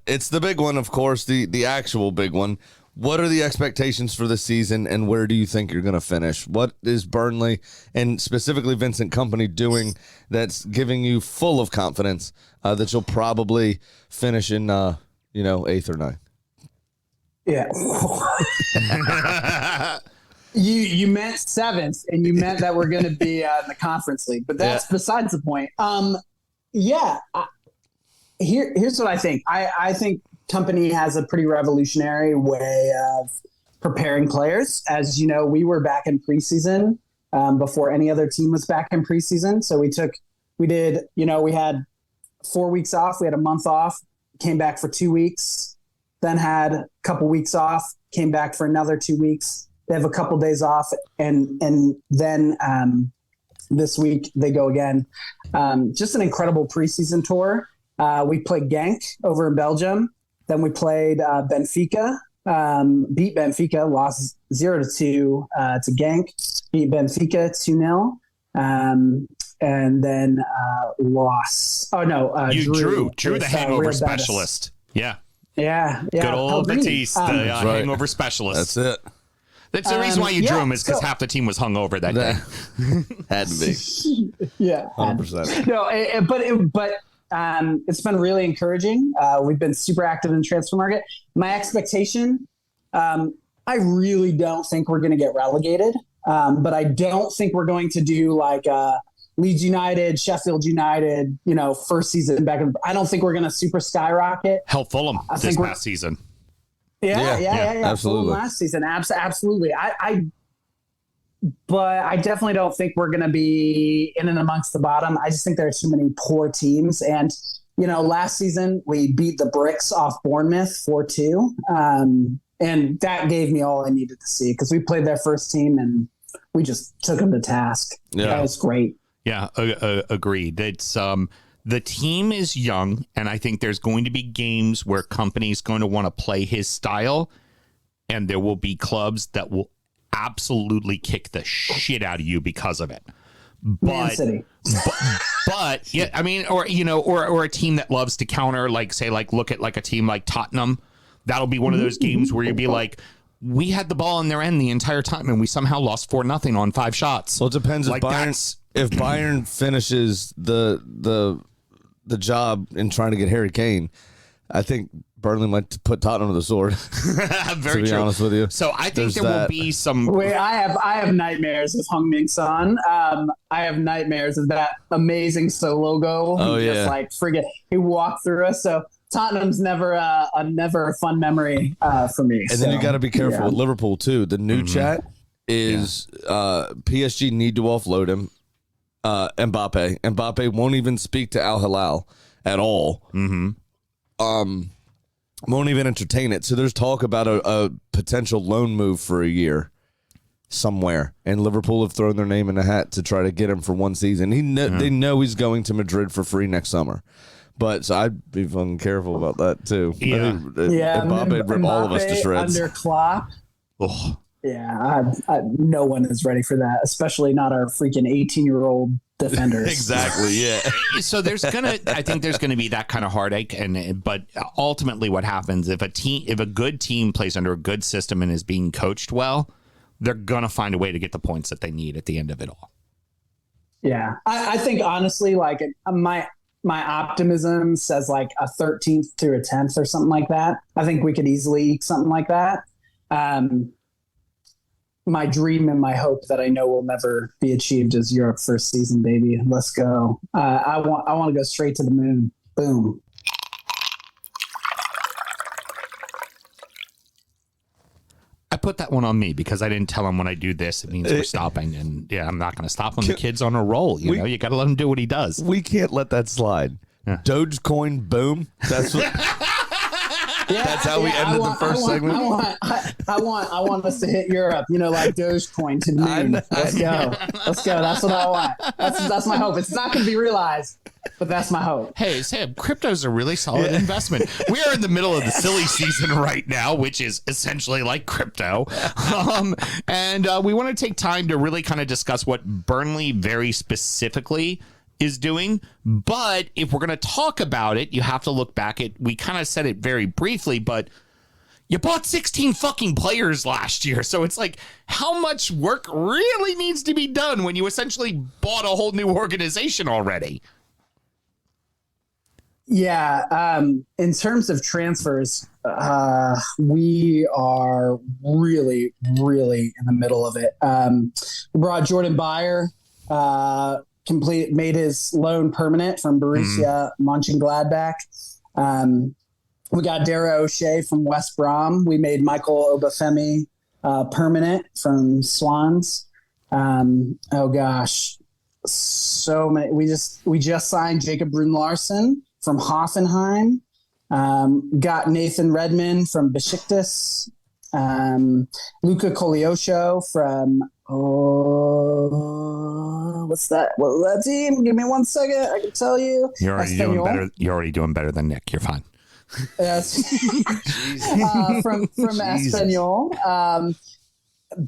it's the big one, of course, the actual big one. What are the expectations for the season, and where do you think you're going to finish? What is Burnley, and specifically Vincent Kompany, doing that's giving you full of confidence that you'll probably finish in, 8th or 9th? Yeah. You meant 7th, and you meant that we're going to be in the conference league, but that's besides the point. Here's what I think. I think Kompany has a pretty revolutionary way of preparing players. As you know, we were back in preseason before any other team was back in preseason. So we had 4 weeks off. We had a month off, came back for 2 weeks, then had a couple weeks off, came back for another 2 weeks. They have a couple days off, and then this week they go again. Just an incredible preseason tour. We played Genk over in Belgium. Then we played Benfica, beat Benfica, lost 0-2 to Genk, beat Benfica 2-0, and then lost. Oh no, You drew the with, hangover Real Betis. specialist. Yeah. Yeah. Good old Pellegrini. Batiste, the right. hangover specialist. That's it. That's the reason why you drew him, is because so- half the team was hungover that day. Had to be. Yeah, 100%. No, but it's been really encouraging. We've been super active in the transfer market. My expectation, I really don't think we're going to get relegated, but I don't think we're going to do like Leeds United, Sheffield United, first season back. I don't think we're going to super skyrocket. Help Fulham this think we're- past season. Yeah, absolutely. Fulham last season, absolutely. but I definitely don't think we're going to be in and amongst the bottom. I just think there are too many poor teams. And, last season we beat the bricks off Bournemouth 4-2. And that gave me all I needed to see because we played their first team and we just took them to task. Yeah. That was great. Yeah, agreed. It's the team is young, and I think there's going to be games where Kompany's going to want to play his style, and there will be clubs that will absolutely kick the shit out of you because of it. Man City. But yeah, I mean, or a team that loves to counter, look at like a team like Tottenham. That'll be one of those games where you'd be like, we had the ball in their end the entire time, and we somehow lost 4-0 on 5 shots. Well, it depends if Bayern finishes the job in trying to get Harry Kane. I think Burnley might put Tottenham to the sword. Very to be true. honest with you. So I think there will be some. Wait, I have nightmares of Heung-min Son. I have nightmares of that amazing solo goal. Oh, He yeah. just he walked through us. So Tottenham's never a fun memory for me. And then you got to be careful with Liverpool too. The new chat is PSG need to offload him. Mbappe won't even speak to Al Hilal at all. Won't even entertain it. So there's talk about a potential loan move for a year somewhere, and Liverpool have thrown their name in the hat to try to get him for one season. They know he's going to Madrid for free next summer. But so I'd be fucking careful about that too. Yeah. Mbappe would rip all of us to shreds. Under Klopp. Oh. Yeah, no one is ready for that, especially not our freaking 18-year-old defenders. Exactly, yeah. So I think there's gonna be that kind of heartache, but ultimately, what happens if a good team plays under a good system and is being coached well, they're gonna find a way to get the points that they need at the end of it all. Yeah, I think honestly, my optimism says like a 13th to a 10th or something like that. I think we could easily eke something like that. My dream and my hope that I know will never be achieved is Europe first season, baby. Let's go. I want to go straight to the moon. Boom. I put that one on me because I didn't tell him when I do this, it means we're stopping. And yeah, I'm not going to stop him. The kid's on a roll. You got to let him do what he does. We can't let that slide. Yeah. Dogecoin boom. That's what. That's how we ended the first segment. I want us to hit Europe, like Dogecoin to the moon. Let's go. That's what I want. That's my hope. It's not going to be realized, but that's my hope. Hey, Sam, crypto's a really solid investment. We are in the middle of the silly season right now, which is essentially like crypto. And we want to take time to really kind of discuss what Burnley very specifically is doing. But if we're going to talk about it, you have to look back at, we kind of said it very briefly, but you bought 16 fucking players last year. So it's like, how much work really needs to be done when you essentially bought a whole new organization already? Yeah. In terms of transfers, we are really, really in the middle of it. We brought Jordan Beyer, made his loan permanent from Borussia Mönchengladbach. We got Dara O'Shea from West Brom. We made Michael Obafemi permanent from Swans. Oh gosh, so many. We just signed Jacob Brun-Larsen from Hoffenheim. Got Nathan Redmond from Besiktas. Luca Koleosho from what's that? What was that team? Give me 1 second. I can tell you. You're already doing better than Nick. You're fine. Yes. From Espanyol.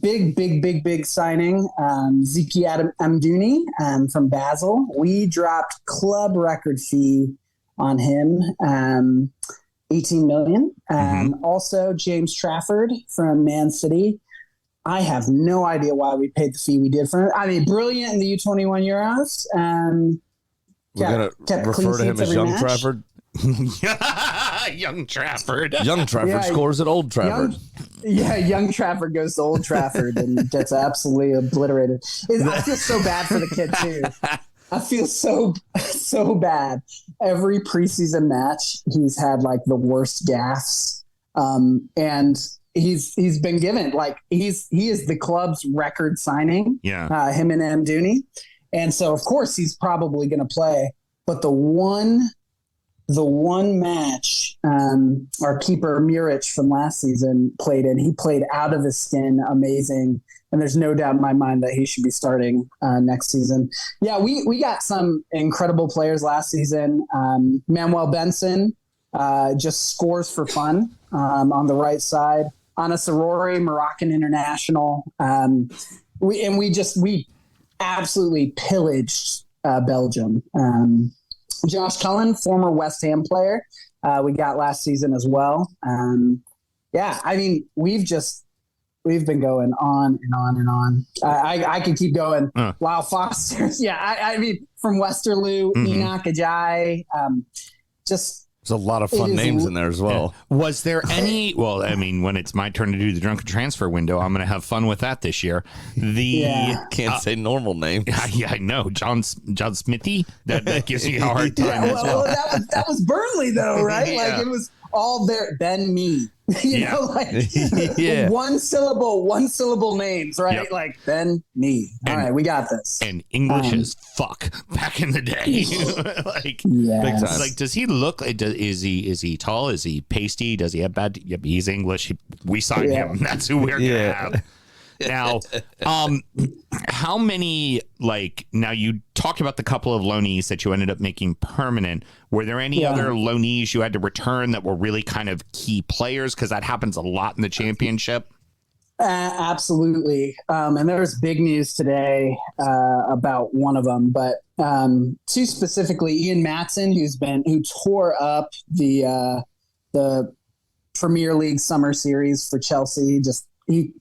Big signing. Ziki Amdouni from Basel. We dropped club record fee on him. 18 million. Also James Trafford from Man City. I have no idea why we paid the fee we did for him. I mean, brilliant in the U21 Euros. We're going to refer to him as Young Trafford. Young Trafford. Young Trafford scores at Old Trafford. Young Trafford goes to Old Trafford and gets absolutely obliterated. I feel so bad for the kid, too. I feel so bad. Every preseason match, he's had like the worst gaffes. And he's been given. Like he is the club's record signing. Yeah. Him and Dooney. And so of course he's probably going to play. But the one match our keeper Muric from last season played in, he played out of his skin, amazing. And there's no doubt in my mind that he should be starting next season. Yeah, we got some incredible players last season. Manuel Benson just scores for fun on the right side. Anas Arori, Moroccan international. We absolutely pillaged Belgium. Josh Cullen, former West Ham player, we got last season as well. Yeah, I mean, we've been going on and on and on. I could keep going. Lyle Foster. Yeah, I mean, from Westerlo, Enoch Ajayi, just. There's a lot of fun names in there as well. Was there any? Well, I mean, when it's my turn to do the drunken transfer window, I'm going to have fun with that this year. Can't say normal name. Yeah, I know. John Smithy. That gives me a hard time as well. That was Burnley though, right? Like it was all there. Ben Me. You know, like one syllable names, right? Yep. Like Ben Me. All right, we got this. And English as fuck back in the day. Like, big time. Like, does he look? Is he tall? Is he pasty? Does he have bad? Yep, he's English. We signed him. That's who we're gonna have. Now, how many, like, now you talked about the couple of loanees that you ended up making permanent. Were there any other loanees you had to return that were really kind of key players? Because that happens a lot in the championship. Absolutely. And there's big news today about one of them, but two specifically, Ian Matson, who tore up the Premier League summer series for Chelsea. He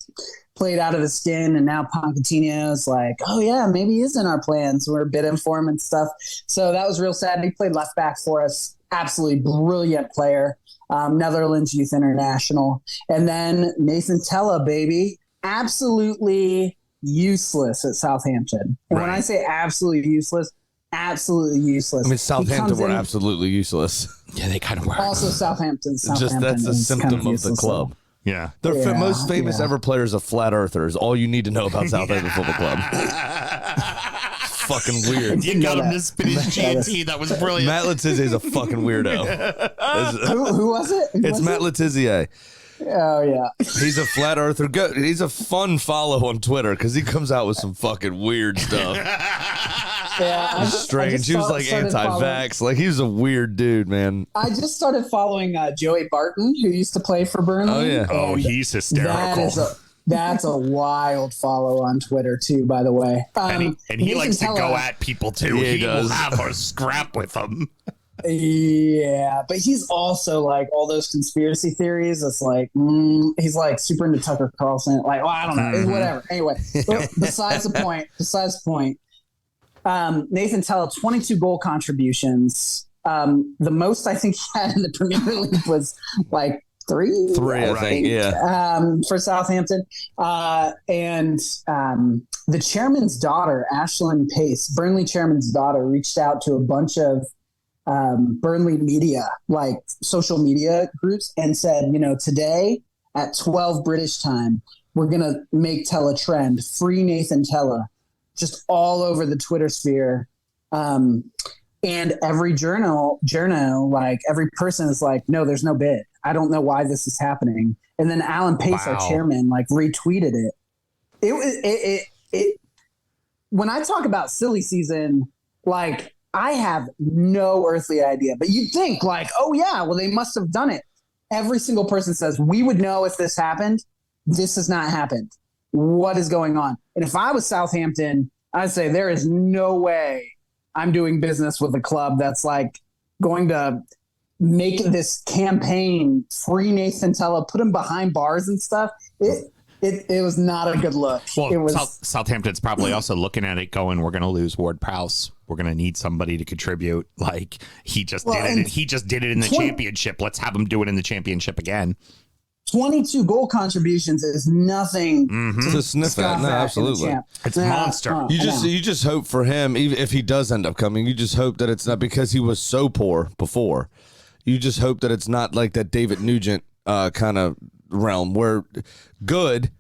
played out of his skin, and now Pochettino's like, oh yeah, maybe he's in our plans. We're bidding for him and stuff. So that was real sad. He played left back for us. Absolutely brilliant player. Netherlands Youth International. And then Nathan Tella, baby, absolutely useless at Southampton. And when I say absolutely useless, absolutely useless. I mean, Southampton were absolutely useless. Yeah, they kind of were. Also Southampton that's a symptom of the club. Yeah. The most famous ever player is a flat earther is all you need to know about Southampton Football Club. Fucking weird. You got him to spin his GT. That was brilliant. Matt Letizia is a fucking weirdo. Who was it? It's Matt Letizia. Oh, yeah. He's a flat earther. He's a fun follow on Twitter because he comes out with some fucking weird stuff. Yeah, strange. He was like anti-vax. Like, he was a weird dude, man. I just started following Joey Barton, who used to play for Burnley. Oh, yeah. Oh, he's hysterical. That's a wild follow on Twitter, too, by the way. And he likes to go at people, too. Yeah, he will have a scrap with them. Yeah, but he's also like all those conspiracy theories. It's like he's like super into Tucker Carlson. Like, I don't know, whatever. Anyway, besides the point. Nathan Tella, 22 goal contributions. The most I think he had in the Premier League was like three, I think, yeah. For Southampton. And the chairman's daughter, Ashlyn Pace, Burnley chairman's daughter, reached out to a bunch of Burnley media, like social media groups, and said, today at 12 British time, we're going to make Tella trend, free Nathan Tella, just all over the Twitter sphere. And every journal, like every person is like, no, there's no bid. I don't know why this is happening. And then Alan Pace, our chairman, like retweeted it. It when I talk about silly season, like, I have no earthly idea, but you'd think like, oh yeah, well they must have done it. Every single person says, we would know if this happened. This has not happened. What is going on? And if I was Southampton, I'd say there is no way I'm doing business with a club that's like going to make this campaign, free Nathan Tella, put him behind bars and stuff. It was not a good look. Well, it was, Southampton's probably also looking at it going, we're going to lose Ward-Prowse. We're going to need somebody to contribute. Like, he just did it. He just did it in the championship. Let's have him do it in the championship again. 22 goal contributions is nothing to sniff at. No, absolutely. It's a monster. You just hope for him, even if he does end up coming, you just hope that it's not because he was so poor before. You just hope that it's not like that David Nugent kind of realm where good,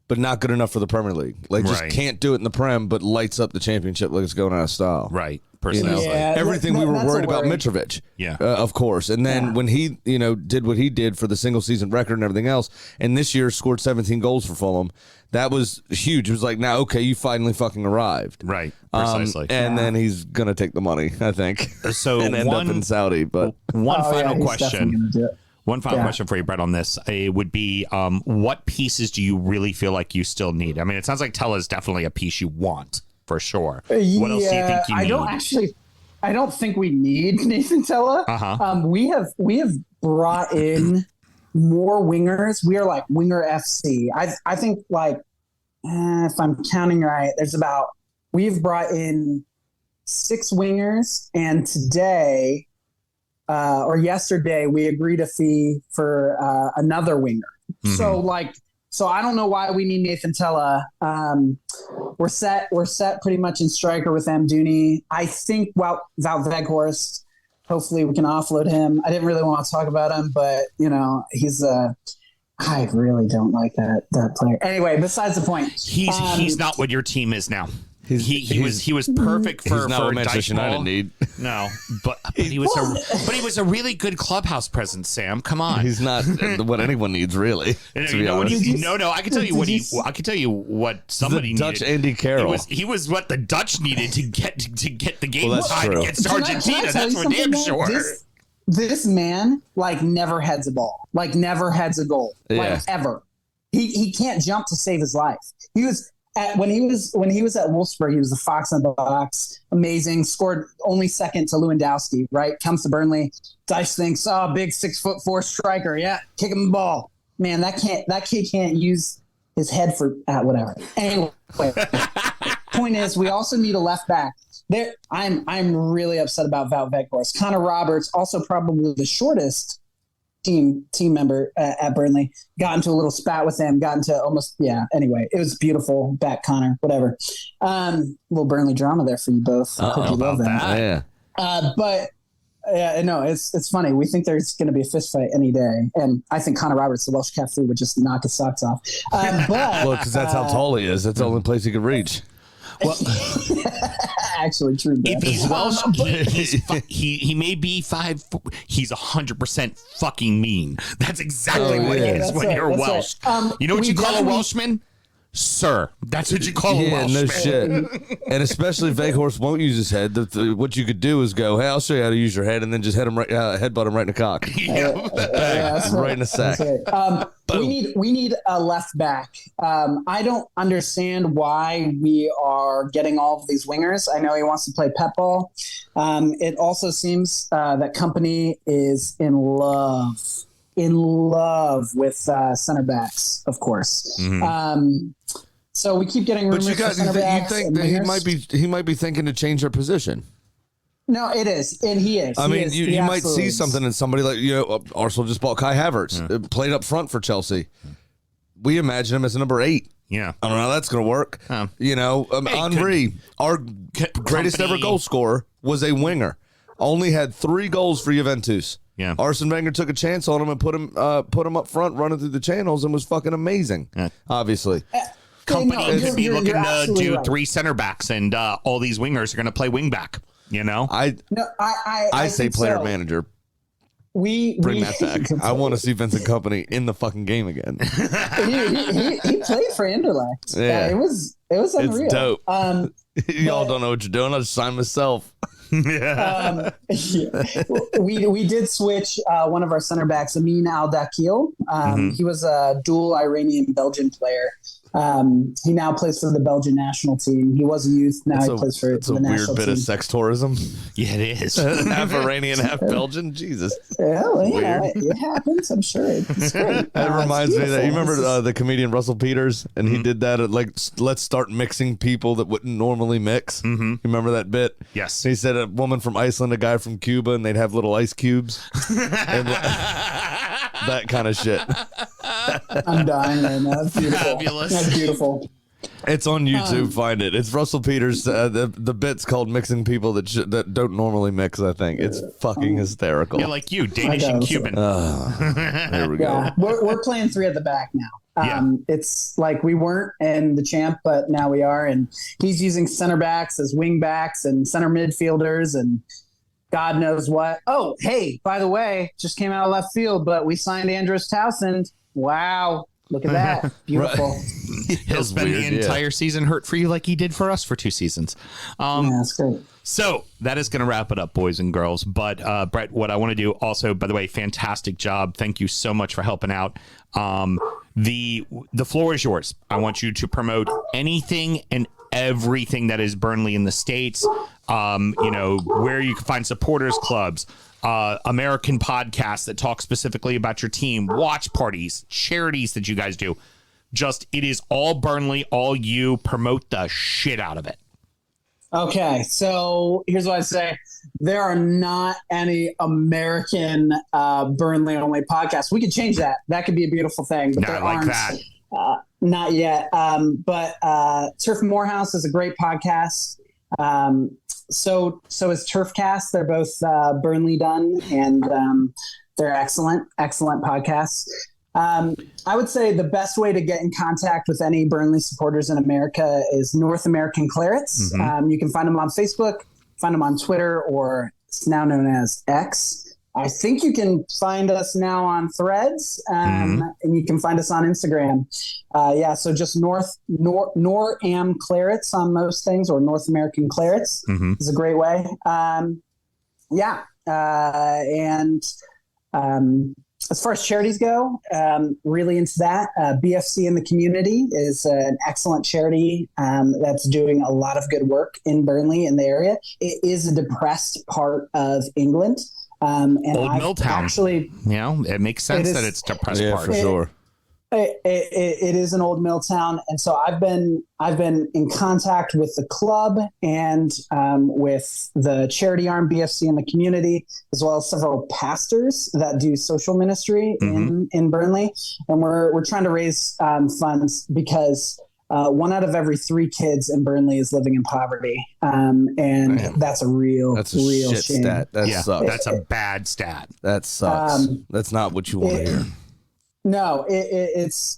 but not good enough for the Premier League. Like, just can't do it in the Prem, but lights up the Championship like it's going out of style. Right. Personality. Yeah, Everything we were worried about Mitrovic. Yeah. Of course. And then when he, did what he did for the single season record and everything else, and this year scored 17 goals for Fulham, that was huge. It was like, now, okay, you finally fucking arrived. Right. Precisely. And then he's going to take the money, I think. So and end up in Saudi. But one final he's question. definitely gonna do it. One final question for you, Brett, on this. It would be, what pieces do you really feel like you still need? I mean, it sounds like Tella is definitely a piece you want, for sure. What else do you think you need? I don't think we need Nathan Tella. We have brought in more wingers. We are like winger FC. I think if I'm counting right, we've brought in 6 wingers, and today or yesterday we agreed a fee for another winger. So I don't know why we need Nathan Tella. We're set pretty much in striker with Amdouni. I think Wout Weghorst, hopefully we can offload him. I didn't really want to talk about him, but he's I really don't like that player. Anyway, besides the point. He's not what your team is now. He was perfect for what Manchester Dyche United need. No, but he was a really good clubhouse presence. Sam, come on. He's not what anyone needs, really. I can tell you what somebody the Dutch needed. Andy Carroll. He was what the Dutch needed to get the game that's tied true. against Argentina. That's for damn sure. This man never heads a ball, never heads a goal, ever. He can't jump to save his life. He was. When he was at Wolfsburg, he was the fox in the box, amazing. Scored only second to Lewandowski. Right, comes to Burnley. Dyche thinks, big 6'4" striker. Yeah, kick him the ball. Man, that kid can't use his head for whatever. Anyway, point is, we also need a left back. I'm really upset about Wout Weghorst. Connor Roberts, also probably the shortest team member at Burnley, got into a little spat with him, anyway, it was beautiful. Back Connor, whatever. Little Burnley drama there for you both. Hope you love that. It's funny. We think there's going to be a fist fight any day, and I think Connor Roberts, the Welsh cat food, would just knock his socks off. Because that's how tall he is. That's the only place he could reach. Well, actually, true. If he's Welsh, he may be 5. He's 100% fucking mean. That's exactly what he is when you're Welsh. Right. You know what you call a Welshman? Sir. That's what you call a Welshman. No shit. And especially if Weghorst won't use his head, what you could do is go, hey, I'll show you how to use your head, and then just headbutt him right in the cock. Right in the sack. Right. We need a left back. I don't understand why we are getting all of these wingers. I know he wants to play pep ball. It also seems that Kompany is in love with center backs, of course. Mm-hmm. So we keep getting rumors. But you think that he might be thinking to change their position? No, it is, and he is. I mean, you might see something in somebody like Arsenal just bought Kai Havertz, played up front for Chelsea. We imagine him as a number 8. Yeah, I don't know how that's going to work. Henry, our greatest ever goal scorer, was a winger. Only had 3 goals for Juventus. Yeah, Arsene Wenger took a chance on him and put him up front, running through the channels, and was fucking amazing. Yeah. Obviously. Kompany could be looking to do 3 center backs, and all these wingers are going to play wing back. I say player manager. Bring that back. I want to see Vincent Kompany in the fucking game again. he played for Anderlecht. Yeah, it was unreal. It's dope. Y'all don't know what you're doing. I'll just sign myself. We did switch one of our center backs, Amin Al-Dakil. He was a dual Iranian-Belgian player. He now plays for the Belgian national team. He was a youth. Now he plays for the national team. It's a weird bit of sex tourism. Yeah, it is. Half Iranian, half Belgian. Jesus. It happens. I'm sure. It's great. That reminds me that you remember the comedian Russell Peters, and he did that at let's start mixing people that wouldn't normally mix. You remember that bit? Yes. He said a woman from Iceland, a guy from Cuba, and they'd have little ice cubes. And that kind of shit. I'm dying right now. That's beautiful. Fabulous. That's beautiful. It's on YouTube. Find it. It's Russell Peters. The bit's called mixing people that don't normally mix. I think it's fucking hysterical. Yeah, like you, Danish and Cuban. There we go. Yeah, we're playing three at the back now. It's like we weren't in the champ, but now we are. And he's using center backs as wing backs and center midfielders and God knows what. Oh, hey, by the way, just came out of left field, but we signed Andros Townsend. Wow. Look at that. Beautiful. He'll spend the entire season hurt for you like he did for us for 2 seasons. Yeah, that's great. So that is going to wrap it up, boys and girls. But Brett, what I want to do also, by the way, fantastic job. Thank you so much for helping out. The floor is yours. I want you to promote anything and everything that is Burnley in the States. Where you can find supporters clubs, American podcasts that talk specifically about your team, watch parties, charities that you guys do. It is all Burnley, all you. Promote the shit out of it. Okay, so here's what I say. There are not any American Burnley only podcasts. We could change that. That could be a beautiful thing. But there like aren't, that. Not yet. But Turf Morehouse is a great podcast. So is Turfcast. They're both Burnley done, and they're excellent podcasts. I would say the best way to get in contact with any Burnley supporters in America is North American Clarets. You can find them on Facebook, find them on Twitter, or it's now known as X. I think you can find us now on Threads, and you can find us on Instagram. So just Nor-Am Clarets on most things, or North American Clarets is a great way. As far as charities go, really into that. BFC in the Community is an excellent charity that's doing a lot of good work in Burnley in the area. It is a depressed part of England. And Old Milltown. Actually, it makes sense that it's depressed part. For sure. It is an old mill town, and so I've been in contact with the club and with the charity arm BFC in the Community, as well as several pastors that do social ministry in Burnley, and we're trying to raise funds because 1 out of every 3 kids in Burnley is living in poverty, and that's a real shit shame. stat. That sucks. That's a bad stat. That sucks. That's not what you want to hear. No, it's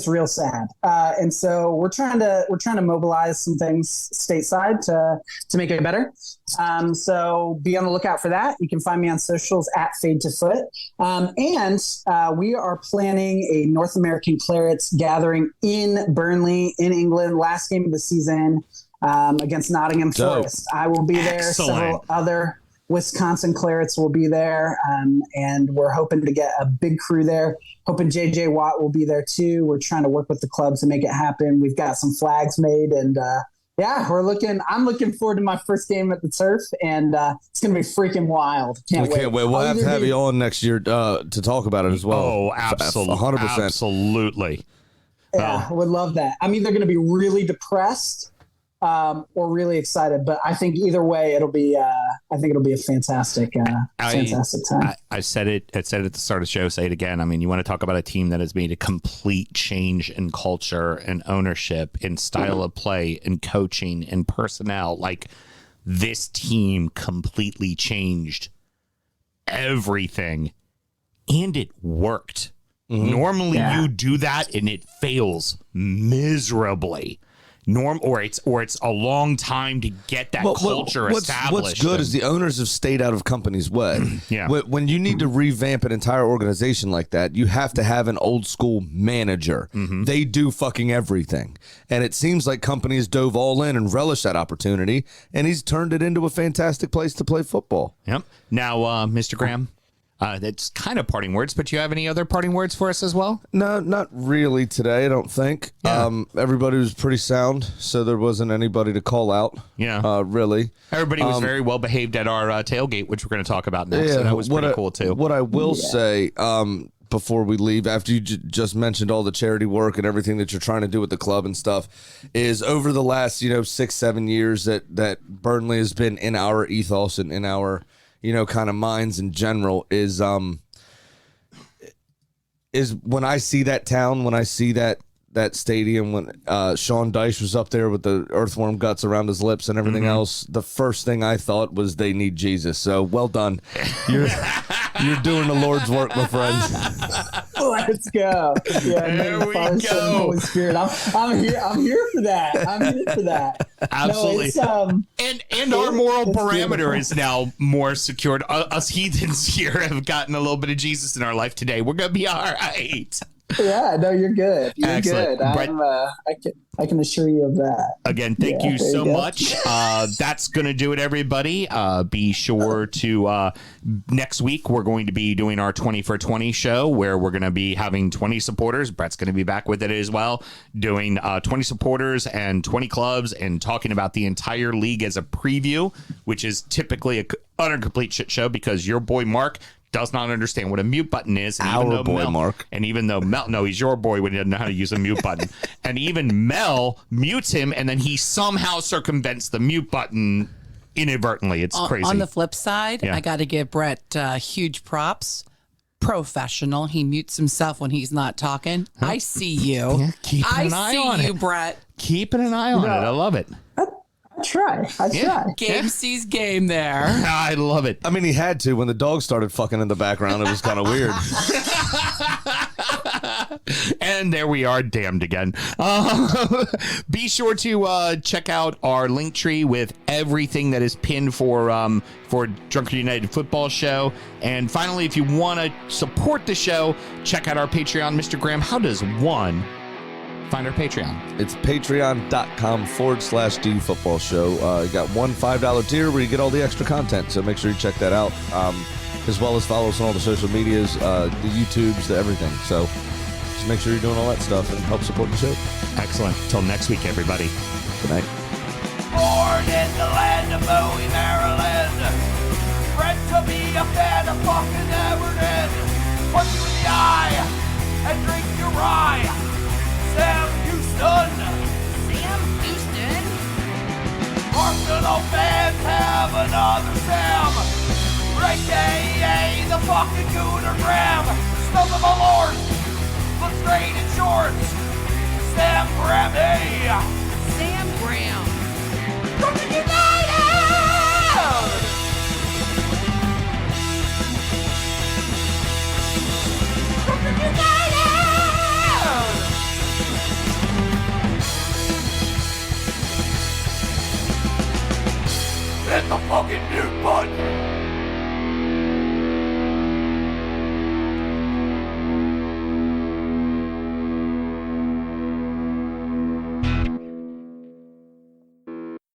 real sad, and so we're trying to mobilize some things stateside to make it better. So be on the lookout for that. You can find me on socials at Fade to Foot, and we are planning a North American Clarets gathering in Burnley, in England. Last game of the season against Nottingham Forest. I will be there. Excellent. Several other Wisconsin Clarets will be there, and we're hoping to get a big crew there. Hoping JJ Watt will be there too. We're trying to work with the clubs to make it happen. We've got some flags made, and I'm looking forward to my first game at the Turf, and it's gonna be freaking wild. Can't wait. We'll have to have you on next year to talk about it as well. Oh, absolutely, 100%. Absolutely. Yeah, I would love that. I'm either gonna be really depressed or really excited, but I think either way it'll be a fantastic time. I said it at the start of the show, say it again. I mean, you want to talk about a team that has made a complete change in culture and ownership and style of play and coaching and personnel. Like, this team completely changed everything, and it worked. Normally you do that and it fails miserably. Or it's a long time to get that culture established. What's good is the owners have stayed out of company's way. Yeah. When you need to revamp an entire organization like that, you have to have an old school manager. They do fucking everything. And it seems like companies dove all in and relished that opportunity, and he's turned it into a fantastic place to play football. Yep. Now, Mr. Graham, that's kind of parting words, but you have any other parting words for us as well? No, not really today, I don't think. Yeah. Everybody was pretty sound, so there wasn't anybody to call out. Yeah. Really. Everybody was very well behaved at our tailgate, which we're going to talk about next. So that was pretty cool, too. What I will say before we leave, after you just mentioned all the charity work and everything that you're trying to do with the club and stuff, is over the last 6-7 years that Burnley has been in our ethos and in our kind of minds in general, is when I see that town, when I see that that stadium when Sean Dyche was up there with the earthworm guts around his lips and everything else, the first thing I thought was they need Jesus. So well done. You're doing the Lord's work, my friends. Let's go. Yeah, There we Father, Son, and go. Holy Spirit. I'm here for that. I'm here for that. Absolutely. No, And our moral it's parameter beautiful. is now more secured. Us heathens here have gotten a little bit of Jesus in our life today. We're going to be all right. yeah, no, you're good. You're Excellent. good. Brett- I can assure you of that. Again, thank Yeah, you there so you go. much. That's going to do it, everybody. Be sure to next week, we're going to be doing our 20 for 20 show where we're going to be having 20 supporters. Brett's going to be back with it as well, doing 20 supporters and 20 clubs and talking about the entire league as a preview, which is typically an utter complete shit show because your boy Mark does not understand what a mute button is. And Our boy, Mark. And even though no, he's your boy when he doesn't know how to use a mute button. And even Mel mutes him, and then he somehow circumvents the mute button inadvertently. It's crazy. On the flip side, Yeah. I got to give Brett huge props. Professional. He mutes himself when he's not talking. I see you. Yeah, keeping an eye on you, it. Brett. Keeping an eye on it. I love it. I try. Game sees game there. I love it. I mean, he had to when the dog started fucking in the background. It was kind of weird. And there we are, damned again. Be sure to check out our link tree with everything that is pinned for Drunken United Football Show. And finally, if you want to support the show, check out our Patreon. Mr. Graham, how does one find our Patreon? It's patreon.com/DU Football Show. You got one $5 tier where you get all the extra content. So make sure you check that out. As well as follow us on all the social medias, the YouTubes, the everything. So just make sure you're doing all that stuff and help support the show. Excellent. Till next week, everybody. Good night. Born in the land of Bowie, Maryland. Bred to be a fan of fucking Everton. Punch you in the eye and drink your rye. Sam Houston. Sam Houston? Arsenal fans have another Sam. AKA the fucking Gooner Graham. Stump of a lord. Looks great in shorts. Sam Grammy. Sam Graham. Drunken United! Drunken United! Hit the fucking mute button!